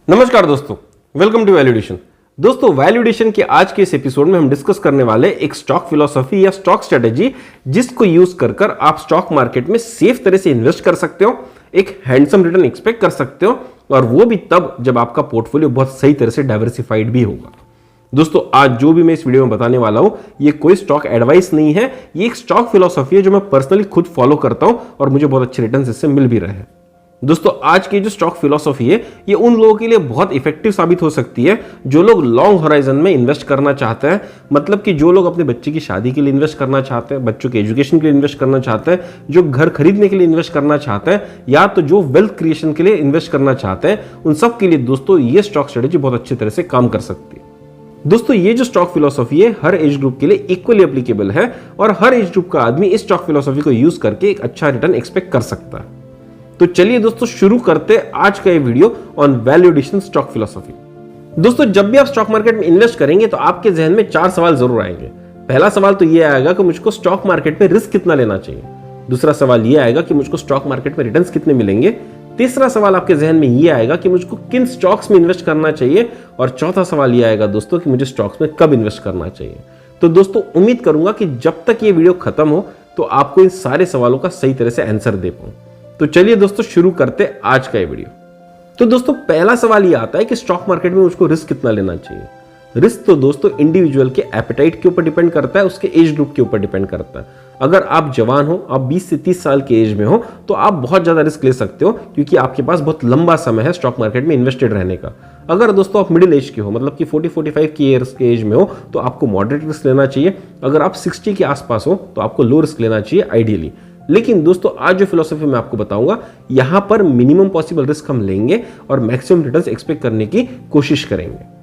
नमस्कार दोस्तों, welcome to valuation. दोस्तों, वैल्यूएशन के आज के इस एपिसोड में हम डिस्कस करने वाले एक स्टॉक फिलॉसफी या स्टॉक स्ट्रेटेजी जिसको यूज कर आप स्टॉक मार्केट में सेफ तरह से इन्वेस्ट कर सकते हो, एक हैंडसम रिटर्न एक्सपेक्ट कर सकते हो, और वो भी तब जब आपका पोर्टफोलियो बहुत सही तरह से डाइवर्सिफाइड भी होगा। दोस्तों, आज जो भी मैं इस वीडियो में बताने वाला हूं, ये कोई स्टॉक एडवाइस नहीं है, ये एक स्टॉक फिलॉसफी है जो मैं पर्सनली खुद फॉलो करता हूं और मुझे बहुत अच्छे रिटर्न इससे मिल भी रहे हैं। दोस्तों, आज की जो स्टॉक फिलॉसफी है ये उन लोगों के लिए बहुत इफेक्टिव साबित हो सकती है जो लोग लॉन्ग होराइजन में इन्वेस्ट करना चाहते हैं। मतलब कि जो लोग अपने बच्चे की शादी के लिए इन्वेस्ट करना चाहते हैं, बच्चों के एजुकेशन के लिए इन्वेस्ट करना चाहते हैं, जो घर खरीदने के लिए इन्वेस्ट करना चाहते हैं, या तो जो वेल्थ क्रिएशन के लिए इन्वेस्ट करना चाहते हैं, उन सब के लिए दोस्तों ये स्टॉक स्ट्रेटेजी बहुत अच्छी तरह से काम कर सकती है। दोस्तों, ये जो स्टॉक फिलॉसफी है हर एज ग्रुप के लिए इक्वली एप्लीकेबल है और हर एज ग्रुप का आदमी इस स्टॉक फिलॉसफी को यूज करके एक अच्छा रिटर्न एक्सपेक्ट कर सकता है। तो चलिए दोस्तों, शुरू करते हैं आज का ये video on value addition stock philosophy. दोस्तों, जब भी आप स्टॉक मार्केट में इन्वेस्ट करेंगे तो आपके जहन में 4 सवाल जरूर आएंगे। पहला सवाल तो ये आएगा कि मुझको स्टॉक मार्केट में रिस्क कितना लेना चाहिए। दूसरा सवाल ये आएगा कि मुझको स्टॉक मार्केट में रिटर्न्स कितने मिलेंगे। तीसरा सवाल आपके जहन में ये आएगा कि मुझको किन स्टॉक्स में इन्वेस्ट करना चाहिए। और चौथा सवाल ये आएगा दोस्तों कि मुझे स्टॉक्स में कब इन्वेस्ट करना चाहिए। तो दोस्तों, उम्मीद करूंगा कि जब तक ये वीडियो खत्म हो तो आपको इन सारे सवालों का सही तरह से आंसर दे पाऊं। तो चलिए दोस्तों, शुरू करते आज का ये वीडियो। तो दोस्तों, पहला सवाल ये आता है कि स्टॉक मार्केट में मुझको रिस्क कितना लेना चाहिए। रिस्क तो दोस्तों इंडिविजुअल के एपेटाइट के ऊपर डिपेंड करता है, उसके एज ग्रुप के ऊपर डिपेंड करता है। अगर आप जवान हो, आप 20 से 30 साल के एज में हो, तो आप बहुत ज्यादा रिस्क ले सकते हो क्योंकि आपके पास बहुत लंबा समय है स्टॉक मार्केट में इन्वेस्टेड रहने का। अगर दोस्तों आप मिडिल एज के हो, मतलब कि 40-45 की ईयर्स के एज में हो, तो आपको मॉडरेट रिस्क लेना चाहिए। अगर आप 60 के आसपास हो तो आपको लो रिस्क लेना चाहिए आइडियली। लेकिन दोस्तों, आज जो फिलॉसफी मैं आपको बताऊंगा, यहां पर मिनिमम पॉसिबल रिस्क हम लेंगे और मैक्सिमम रिटर्न्स एक्सपेक्ट करने की कोशिश करेंगे।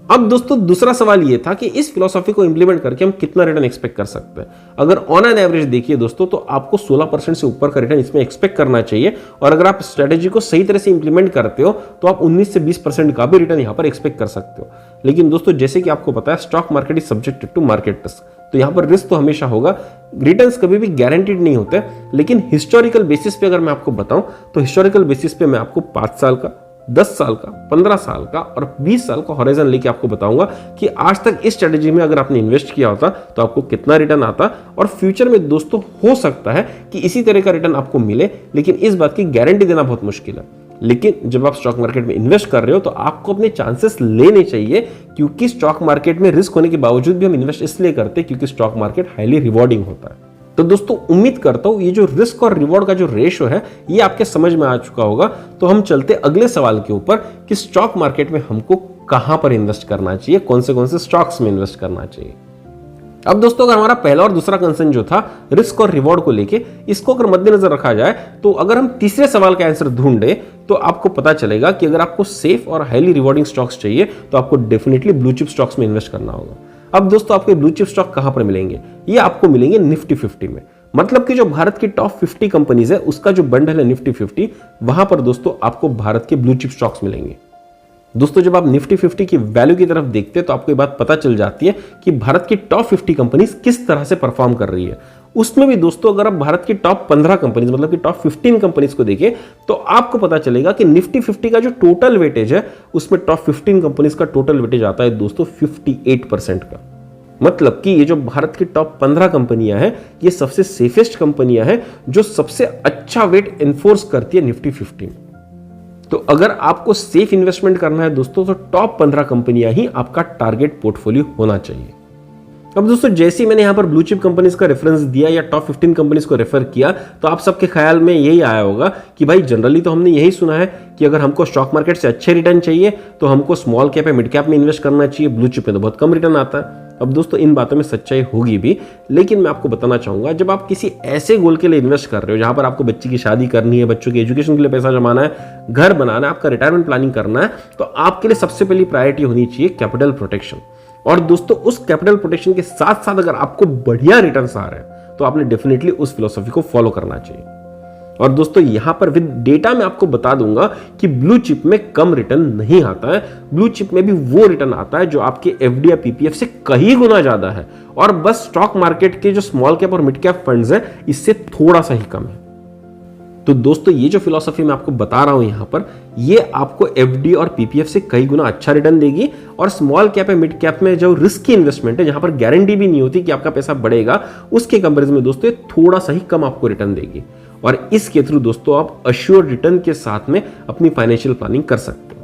अब दोस्तों, दूसरा सवाल यह था कि इस फिलॉसफी को इंप्लीमेंट करके हम कितना रिटर्न एक्सपेक्ट कर सकते हैं। अगर ऑन एन एवरेज देखिए दोस्तों, तो आपको 16% से ऊपर का रिटर्न इसमें एक्सपेक्ट करना चाहिए। और अगर आप स्ट्रेटेजी को सही तरह से इंप्लीमेंट करते हो तो आप 19 से 20% का भी रिटर्न यहां पर एक्सपेक्ट कर सकते हो। लेकिन दोस्तों, जैसे कि आपको पता है, stock market is subjected to market risk, तो यहां पर रिस्क तो हमेशा होगा। रिटर्न्स कभी भी गारंटीड नहीं होते। लेकिन हिस्टोरिकल बेसिस पे अगर मैं आपको बताऊं तो हिस्टोरिकल बेसिस पे मैं आपको 5 साल का, 10 साल का, 15 साल का और 20 साल का हॉराइजन लेके आपको बताऊंगा कि आज तक इस स्ट्रेटेजी में अगर आपने इन्वेस्ट किया होता तो आपको कितना रिटर्न आता। और फ्यूचर में दोस्तों हो सकता है कि इसी तरह का रिटर्न आपको मिले, लेकिन इस बात की गारंटी देना बहुत मुश्किल है। लेकिन जब आप स्टॉक मार्केट में इन्वेस्ट कर रहे हो तो आपको अपने चांसेस लेने चाहिए, क्योंकि स्टॉक मार्केट में रिस्क होने के बावजूद भी हम इन्वेस्ट इसलिए करते हैं क्योंकि स्टॉक मार्केट हाईली रिवॉर्डिंग होता है। तो दोस्तों, उम्मीद करता हूं ये जो रिस्क और रिवॉर्ड का जो रेशो है ये आपके समझ में आ चुका होगा। तो हम चलते अगले सवाल के ऊपर कि स्टॉक मार्केट में हमको कहां पर इन्वेस्ट करना चाहिए, कौन से स्टॉक्स में इन्वेस्ट करना चाहिए। अब दोस्तों, अगर हमारा पहला और दूसरा कंसर्न जो था रिस्क और रिवॉर्ड को लेके, इसको अगर मद्देनजर रखा जाए तो अगर हम तीसरे सवाल का आंसर ढूंढे तो आपको पता चलेगा कि अगर आपको सेफ और हाईली रिवॉर्डिंग स्टॉक्स चाहिए तो आपको डेफिनेटली ब्लू चिप स्टॉक्स में इन्वेस्ट करना होगा। अब दोस्तों, आपके ब्लू चिप स्टॉक कहां पर मिलेंगे? ये आपको मिलेंगे निफ्टी 50 में। मतलब कि जो भारत की टॉप 50 कंपनीज है उसका जो बंडल है निफ्टी 50, वहां पर दोस्तों आपको भारत के ब्लू चिप स्टॉक्स मिलेंगे। दोस्तों, जब आप निफ्टी 50 की वैल्यू की तरफ देखते हैं तो आपको ये बात पता चल जाती है कि भारत की टॉप 50 कंपनीज किस तरह से परफॉर्म कर रही है। उसमें भी दोस्तों अगर आप भारत की टॉप 15 कंपनीज, मतलब कि टॉप 15 कंपनीज को देखें तो आपको पता चलेगा कि निफ्टी 50 का जो टोटल वेटेज है उसमें टॉप 15 कंपनीज का टोटल वेटेज आता है दोस्तों 58% का। मतलब कि ये जो भारत की टॉप 15 कंपनियां हैं ये सबसे सेफेस्ट कंपनियां हैं जो सबसे अच्छा वेट एनफोर्स करती है निफ्टी 50। तो अगर आपको सेफ इन्वेस्टमेंट करना है दोस्तों तो टॉप 15 कंपनियां ही आपका टारगेट पोर्टफोलियो होना चाहिए। अब दोस्तों, जैसे ही मैंने यहां पर ब्लू चिप कंपनीज का रेफरेंस दिया या टॉप 15 कंपनीज को रेफर किया तो आप सबके ख्याल में यही आया होगा कि भाई जनरली तो हमने यही सुना है कि अगर हमको स्टॉक मार्केट से अच्छे रिटर्न चाहिए तो हमको स्मॉल कैप या मिड कैप में इन्वेस्ट करना चाहिए, ब्लू चिप में तो बहुत कम रिटर्न आता है। अब दोस्तों, इन बातों में सच्चाई होगी भी, लेकिन मैं आपको बताना चाहूंगा जब आप किसी ऐसे गोल के लिए इन्वेस्ट कर रहे हो जहां पर आपको बच्ची की शादी करनी है, बच्चों के एजुकेशन के लिए पैसा जमाना है, घर बनाना है, आपका रिटायरमेंट प्लानिंग करना है, तो आपके लिए सबसे पहली प्रायोरिटी होनी चाहिए कैपिटल प्रोटेक्शन। और दोस्तों, उस कैपिटल प्रोटेक्शन के साथ साथ अगर आपको बढ़िया रिटर्न्स आ रहे हैं तो आपने डेफिनेटली उस फिलॉसफी को फॉलो करना चाहिए। और दोस्तों, यहां पर विद डेटा मैं आपको बता दूंगा कि ब्लू चिप में कम रिटर्न नहीं आता है। ब्लू चिप में भी वो रिटर्न आता है जो आपके एफडी या पीपीएफ से कई गुना ज्यादा है, और बस स्टॉक मार्केट के जो स्मॉल कैप और मिड कैप फंड्स है इससे थोड़ा सा ही कम है। तो दोस्तों ये जो फिलॉसफी मैं आपको बता रहा हूं यहां पर, ये आपको एफडी और पीपीएफ से कई गुना अच्छा रिटर्न देगी। और स्मॉल कैप या मिड कैप में जो रिस्की इन्वेस्टमेंट है, जहां पर गारंटी भी नहीं होती कि आपका पैसा बढ़ेगा, उसके कंपैरिजन में दोस्तों ये थोड़ा सा ही कम आपको रिटर्न देगी। और इसके थ्रू दोस्तों आप अश्योर रिटर्न के साथ में अपनी फाइनेंशियल प्लानिंग कर सकते हैं।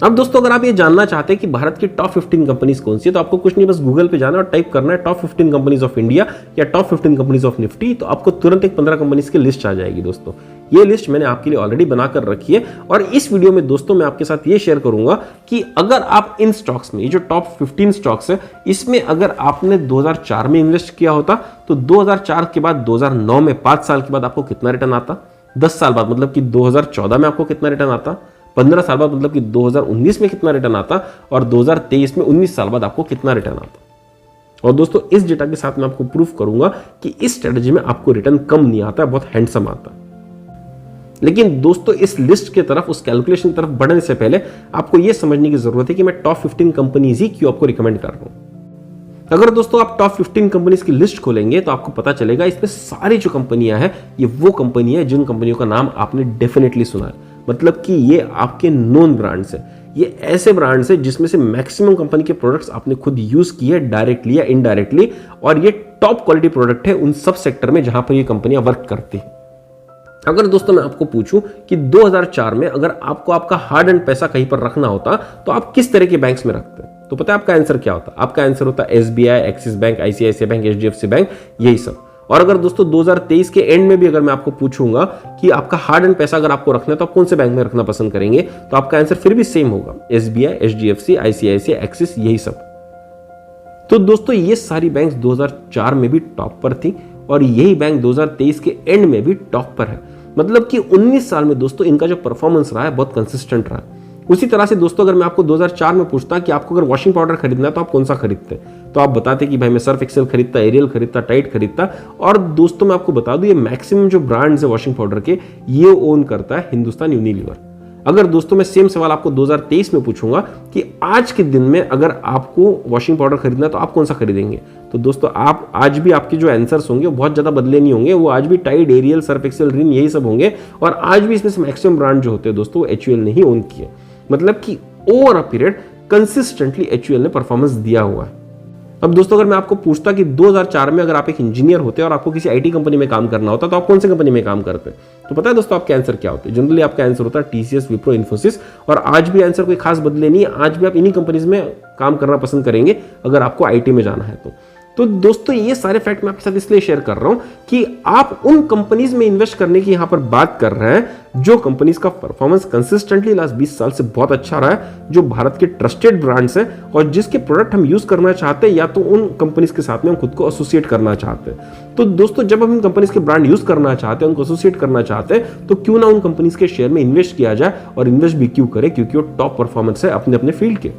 अब दोस्तों अगर आप ये जानना चाहते हैं कि भारत की टॉप 15 कंपनीज कौन सी है, तो आपको कुछ नहीं, बस गूगल पे जाना और टाइप करना है टॉप 15 कंपनीज ऑफ इंडिया या टॉप 15 कंपनीज ऑफ निफ्टी, तो आपको तुरंत एक 15 कंपनीज की लिस्ट आ जाएगी। दोस्तों ये लिस्ट मैंने आपके लिए ऑलरेडी बनाकर रखी है। और इस वीडियो में दोस्तों मैं आपके साथ ये शेयर करूंगा कि अगर आप इन स्टॉक्स में, ये जो टॉप 15 स्टॉक्स है, इसमें अगर आपने 2004 में इन्वेस्ट किया होता तो 2004 के बाद 2009 में 5 साल के बाद आपको कितना रिटर्न आता, 10 साल बाद मतलब कि 2014 में आपको कितना रिटर्न आता, 15 साल बाद मतलब कि 2019 में कितना रिटर्न आता, और 2023 में 19 साल बाद आपको कितना रिटर्न आता। और दोस्तों इस डेटा के साथ मैं आपको प्रूफ करूंगा कि इस स्ट्रेटजी में आपको रिटर्न कम नहीं आता है, बहुत हैंडसम आता है। लेकिन दोस्तों इस लिस्ट की तरफ, उस कैलकुलेशन की तरफ बढ़ने से पहले आपको यह समझने की जरूरत है कि मैं टॉप 15 कंपनीज ही क्यों आपको रिकमेंड कर रहा हूं। अगर दोस्तों आप टॉप 15 कंपनीज की लिस्ट खोलेंगे तो आपको पता चलेगा इसमें सारी जो कंपनियां हैं ये वो कंपनी है जिन कंपनियों का नाम आपने डेफिनेटली सुना है, मतलब कि ये आपके नोन ब्रांड्स है। ये ऐसे ब्रांड्स है जिसमें से मैक्सिमम कंपनी के प्रोडक्ट्स आपने खुद यूज किए डायरेक्टली या इनडायरेक्टली, और ये टॉप क्वालिटी प्रोडक्ट है उन सब सेक्टर में जहां पर ये कंपनियां वर्क करती हैं। अगर दोस्तों मैं आपको पूछूं कि 2004 में अगर आपको आपका हार्ड एंड पैसा कहीं पर रखना होता तो आप किस तरह के बैंक्स में रखते हैं, तो पता है आपका आंसर क्या होता? आपका आंसर होता SBI, axis bank, ICICI bank, HDFC bank, यही सब। और अगर दोस्तों 2023 के एंड में भी अगर मैं आपको पूछूंगा कि आपका हार्ड एंड पैसा अगर आपको रखना है तो आप कौन से बैंक में रखना पसंद करेंगे, तो आपका आंसर फिर भी सेम होगा, एसबीआई, एचडीएफसी, आईसीआईसीआई, एक्सिस, यही सब। तो दोस्तों ये सारी बैंक्स 2004 में भी टॉप पर थी और यही बैंक 2023 के एंड में भी टॉप पर है। मतलब कि 19 साल में दोस्तों इनका जो परफॉर्मेंस रहा है बहुत कंसिस्टेंट रहा है। उसी तरह से दोस्तों अगर मैं आपको 2004 में पूछता कि आपको अगर वॉशिंग पाउडर खरीदना है तो आप कौन सा खरीदते, तो आप बताते कि भाई मैं सर्फ एक्सेल खरीदता, एरियल खरीदता, टाइड खरीदता। और दोस्तों मैं आपको बता दूं ये मैक्सिमम जो ब्रांड्स है वॉशिंग पाउडर के, ये ओन करता है हिंदुस्तान यूनिलीवर। अगर दोस्तों मैं सेम सवाल आपको 2023 में पूछूंगा कि आज के दिन में अगर आपको वॉशिंग पाउडर खरीदना है तो आप कौन सा खरीदेंगे, तो दोस्तों आप आज भी आपके जो आंसर्स होंगे वो बहुत ज्यादा बदले नहीं होंगे, वो आज भी टाइड, एरियल, सर्फ एक्सेल, रिन, यही सब होंगे। और आज भी इसमें से मैक्सिमम ब्रांड जो होते हैं दोस्तों वो एचयूएल ने ही ओन किए। मतलब कि over a period consistently HUL ने परफॉर्मेंस दिया हुआ है। अब दोस्तों अगर मैं आपको पूछता कि 2004 में अगर आप एक इंजीनियर होते और आपको किसी आईटी कंपनी में काम करना होता तो आप कौन सी कंपनी में काम करते, तो पता है दोस्तों आपके आंसर क्या होते? जनरली आपका आंसर होता है टीसीएस, विप्रो, इन्फोसिस। और आज भी आंसर कोई खास बदले नहीं है, आज भी आप इन्हीं कंपनीज में काम करना पसंद करेंगे अगर आपको आईटी में जाना है तो दोस्तों ये सारे फैक्ट मैं आपके साथ इसलिए शेयर कर रहा हूं कि आप उन कंपनीज में इन्वेस्ट करने की यहां पर बात कर रहे हैं जो कंपनीज का परफॉर्मेंस कंसिस्टेंटली लास्ट 20 साल से बहुत अच्छा रहा है, जो भारत के ट्रस्टेड ब्रांड्स हैं और जिसके प्रोडक्ट हम यूज करना चाहते हैं या तो उन कंपनीज के साथ में हम खुद को एसोसिएट करना चाहते हैं। तो दोस्तों जब हम इन कंपनीज के ब्रांड यूज करना चाहते हैं, उनको एसोसिएट करना चाहते हैं, तो क्यों ना उन कंपनीज के शेयर में इन्वेस्ट किया जाए, और इन्वेस्ट भी क्यों करें, क्योंकि वो टॉप परफॉर्मेंस है अपने अपने फील्ड के।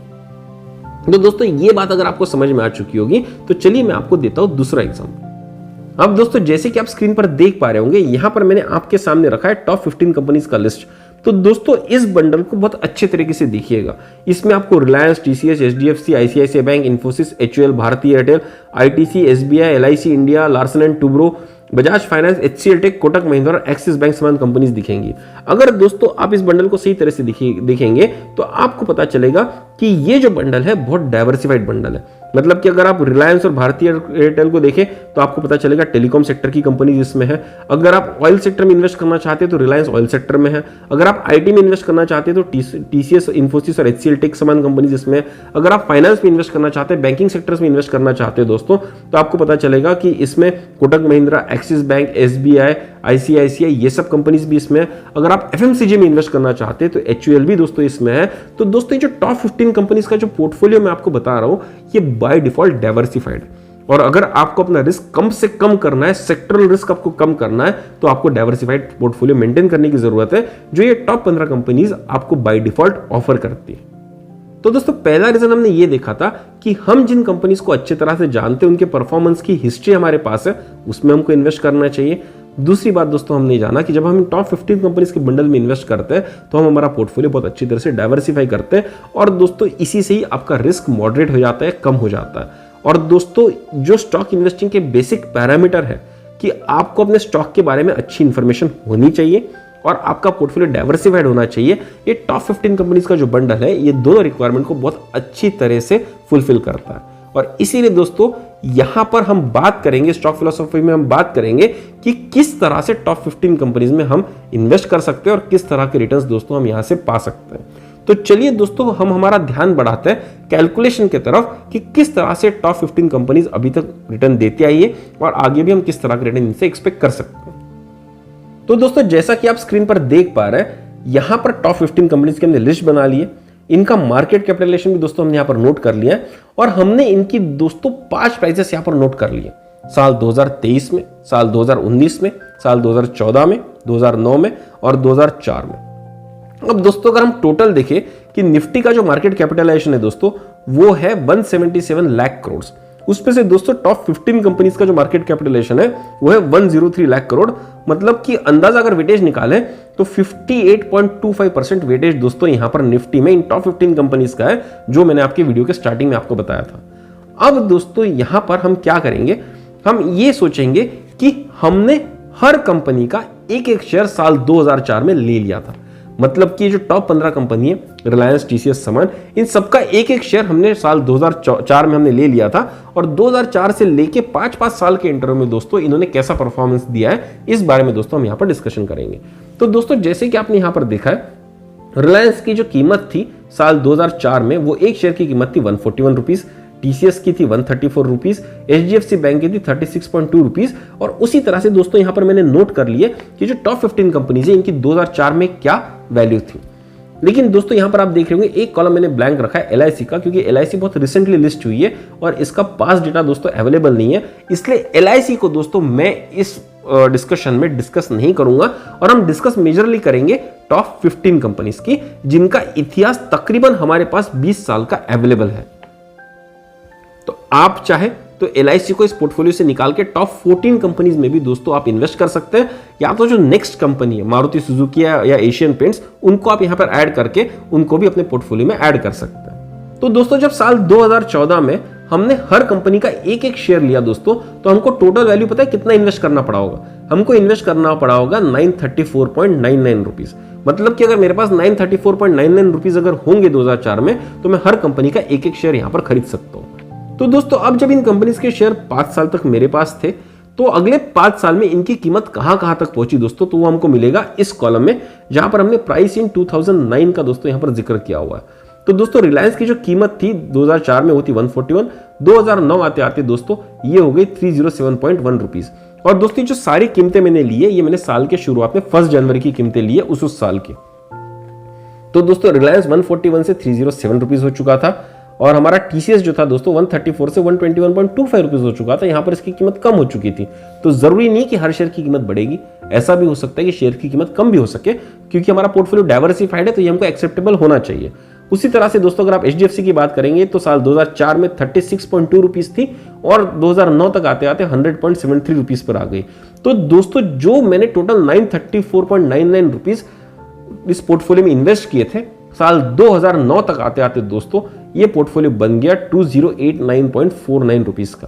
तो दोस्तों ये बात अगर आपको समझ में आ चुकी होगी तो चलिए मैं आपको देता हूं दूसरा एग्जांपल। अब दोस्तों जैसे कि आप स्क्रीन पर देख पा रहे होंगे, यहां पर मैंने आपके सामने रखा है टॉप 15 कंपनीज का लिस्ट। तो दोस्तों इस बंडल को बहुत अच्छे तरीके से देखिएगा। इसमें आपको रिलायंस, टीसीएस, एचडीएफसी, आईसीआईसीआई बैंक, इन्फोसिस, एचयूएल, भारतीय Airtel, ITC, SBI, LIC India, Larsen and Toubro, Bajaj finance, HCL tech, Kotak Mahindra और एक्सिस बैंक समान कंपनीज दिखेंगी। अगर दोस्तों आप इस बंडल को सही तरह से देखेंगे तो आपको पता चलेगा कि ये जो बंडल है बहुत डाइवर्सिफाइड बंडल है। मतलब कि अगर आप रिलायंस और भारतीय एयरटेल को देखें तो आपको पता चलेगा टेलीकॉम सेक्टर की कंपनी इसमें है। अगर आप ऑयल सेक्टर में इन्वेस्ट करना चाहते हैं तो रिलायंस ऑयल सेक्टर में है। अगर आप आईटी में इन्वेस्ट करना चाहते हैं तो टीसीएस, इन्फोसिस और एचसीएल टेक समान कंपनीज इसमें है। अगर आप फाइनेंस में इन्वेस्ट करना चाहते हैं, बैंकिंग सेक्टर्स में इन्वेस्ट करना चाहते हैं दोस्तों, तो आपको पता चलेगा कि इसमें Kotak Mahindra, axis bank, SBI, ICICI, ये सब कंपनीज भी इसमें है। अगर आप एफएमसीजी में इन्वेस्ट करना चाहते हैं तो एचयूएल भी दोस्तों इसमें है। तो दोस्तों ये जो टॉप 15 कंपनीज का जो पोर्टफोलियो मैं आपको बता रहा हूं ये बाय डिफॉल्ट डाइवर्सिफाइड। और अगर आपको अपना रिस्क कम से कम करना है, सेक्टरल रिस्क आपको कम करना है, तो आपको डाइवर्सिफाइड पोर्टफोलियो मेंटेन करने की जरूरत है, जो ये टॉप 15 कंपनीज आपको बाय डिफॉल्ट ऑफर करती है। तो दोस्तों पहला रीजन हमने ये देखा था कि हम जिन कंपनीज को अच्छी तरह से जानते हैं, उनके परफॉर्मेंस की हिस्ट्री हमारे पास है, उसमें हमको इन्वेस्ट करना चाहिए। दूसरी बात दोस्तों हमने जाना कि जब हम टॉप 15 कंपनीज के बंडल में इन्वेस्ट करते हैं तो हम हमारा पोर्टफोलियो बहुत अच्छी तरह से डाइवर्सिफाई करते हैं, और दोस्तों इसी से ही आपका रिस्क मॉडरेट हो जाता है, कम हो जाता है। और दोस्तों जो स्टॉक इन्वेस्टिंग के बेसिक पैरामीटर है कि आपको अपने स्टॉक के बारे में अच्छी इंफॉर्मेशन होनी चाहिए, और आपका पोर्टफोलियो डाइवर्सिफाइड होना चाहिए, ये टॉप 15 कंपनीज का जो बंडल है ये दोनों रिक्वायरमेंट को बहुत अच्छी तरह से फुलफिल करता है। और इसीलिए दोस्तों यहां पर हम बात करेंगे, स्टॉक फिलॉसफी में हम बात करेंगे कि किस तरह से टॉप 15 कंपनीज में हम इन्वेस्ट कर सकते हैं और किस तरह के रिटर्न्स दोस्तों हम यहां से पा सकते हैं। तो चलिए दोस्तों हम हमारा ध्यान बढ़ाते हैं कैलकुलेशन की तरफ कि किस तरह से टॉप 15 कंपनीज अभी तक रिटर्न देती आई है और आगे भी हम किस तरह के रिटर्न इनसे एक्सपेक्ट कर सकते हैं। तो दोस्तों जैसा कि आप स्क्रीन पर देख पा रहे हैं, यहां पर टॉप 15 कंपनीज की हमने लिस्ट बना ली है, इनका मार्केट कैपिटलाइजेशन भी दोस्तों हमने यहां पर नोट कर लिया है और हमने इनकी दोस्तों 5 प्राइसेस यहां पर नोट कर लिए, साल 2023 में, साल 2019 में, साल 2014 में, 2009 में और 2004 में। अब दोस्तों अगर हम टोटल देखें कि निफ्टी का जो मार्केट कैपिटलाइजेशन है दोस्तों वो है 177 लाख करोड़, उसमें से दोस्तों टॉप 15 कंपनीज का जो मार्केट कैपिटलाइजेशन है वो है 103 लाख करोड़। मतलब कि अंदाजा अगर वेटेज निकालें तो 58.25% वेटेज दोस्तों यहां पर निफ्टी में इन टॉप 15 कंपनीज का है, जो मैंने आपके वीडियो के स्टार्टिंग में आपको बताया था। अब दोस्तों यहां पर हम क्या करेंगे, हम ये सोचेंगे कि हमने हर कंपनी का एक एक शेयर साल 2004 में ले लिया था। मतलब कि जो टॉप 15 कंपनी है, रिलायंस, टीसीएस, समान, इन सबका एक एक शेयर हमने साल 2004 में हमने ले लिया था और 2004 से लेके 5-5 साल के इंटरवल में दोस्तों इन्होंने कैसा परफॉर्मेंस दिया है इस बारे में दोस्तों हम यहाँ पर डिस्कशन करेंगे। तो दोस्तों जैसे कि आपने यहाँ पर देखा है, रिलायंस की जो कीमत थी साल 2004 में वो एक शेयर की कीमत थी 141 रुपीज, टीसीएस की थी 134 रुपीज, एचडीएफसी बैंक की थी 36.2 रुपीज। और उसी तरह से दोस्तों यहां पर मैंने नोट कर लिया कि जो टॉप 15 कंपनीज है इनकी 2004 में क्या वैल्यू थी। लेकिन दोस्तों यहां पर आप देख रहे होंगे एक कॉलम मैंने ब्लैंक रखा है एलआईसी का, क्योंकि एलआईसी बहुत रिसेंटली लिस्ट हुई है और इसका पास डेटा दोस्तों अवेलेबल नहीं है, इसलिए एलआईसी को दोस्तों मैं इस डिस्कशन में डिस्कस नहीं करूंगा और हम डिस्कस मेजरली करेंगे टॉप 15 कंपनीज की जिनका इतिहास तकरीबन हमारे पास 20 साल का अवेलेबल है। तो आप चाहे तो एलआईसी को इस पोर्टफोलियो से निकाल के टॉप 14 कंपनीज में भी दोस्तों आप इन्वेस्ट कर सकते हैं, या तो जो नेक्स्ट कंपनी है मारुति सुजुकी या एशियन पेंट्स उनको आप यहां पर ऐड करके उनको भी अपने पोर्टफोलियो में ऐड कर सकते हैं। तो दोस्तों जब साल 2014 में हमने हर कंपनी का एक एक शेयर लिया दोस्तों, तो हमको टोटल वैल्यू पता है कितना इन्वेस्ट करना पड़ा होगा, हमको इन्वेस्ट करना पड़ा होगा 934.99 रुपीज। मतलब कि अगर मेरे पास 934.99 रुपीज अगर होंगे 2004 में तो मैं हर कंपनी का एक एक शेयर यहां पर खरीद सकता हूं। तो दोस्तों अब जब इन कंपनीज के शेयर 5 साल तक मेरे पास थे तो अगले 5 साल में इनकी कीमत कहां तक पहुंची दोस्तों, तो वो हमको मिलेगा इस कॉलम में जहां पर हमने प्राइस इन 2009 का दोस्तों यहां पर जिक्र किया हुआ है। तो दोस्तों रिलायंस की जो कीमत थी 2004 में वो थी 141, 2009 आते आते दोस्तों ये हो गई 307.1 रुपीज। और दोस्तों जो सारी कीमतें मैंने ली है ये मैंने साल के शुरुआत में 1 जनवरी की कीमतें ली है उस साल की। तो दोस्तों रिलायंस 141 से 307 रुपीज हो चुका था और हमारा टीसीएस जो था दोस्तों 134 से 121.25 रुपीज हो चुका था, यहां पर इसकी कीमत कम हो चुकी थी। तो जरूरी नहीं कि हर शेयर की कीमत बढ़ेगी, ऐसा भी हो सकता है कि शेयर की कीमत कम भी हो सके, क्योंकि हमारा पोर्टफोलियो डाइवर्सिफाइड है तो ये हमको एक्सेप्टेबल होना चाहिए। उसी तरह से दोस्तों अगर आप एचडीएफसी की बात करेंगे तो साल 2004 में 36.2 रुपीज थी और 2009 तक आते आते 100.73 रुपीज पर आ गई। तो दोस्तों जो मैंने टोटल 934.99 रुपीज इस पोर्टफोलियो में इन्वेस्ट किए थे, साल 2009 तक आते आते दोस्तों ये पोर्टफोलियो बन गया 2089.49 रुपीज का।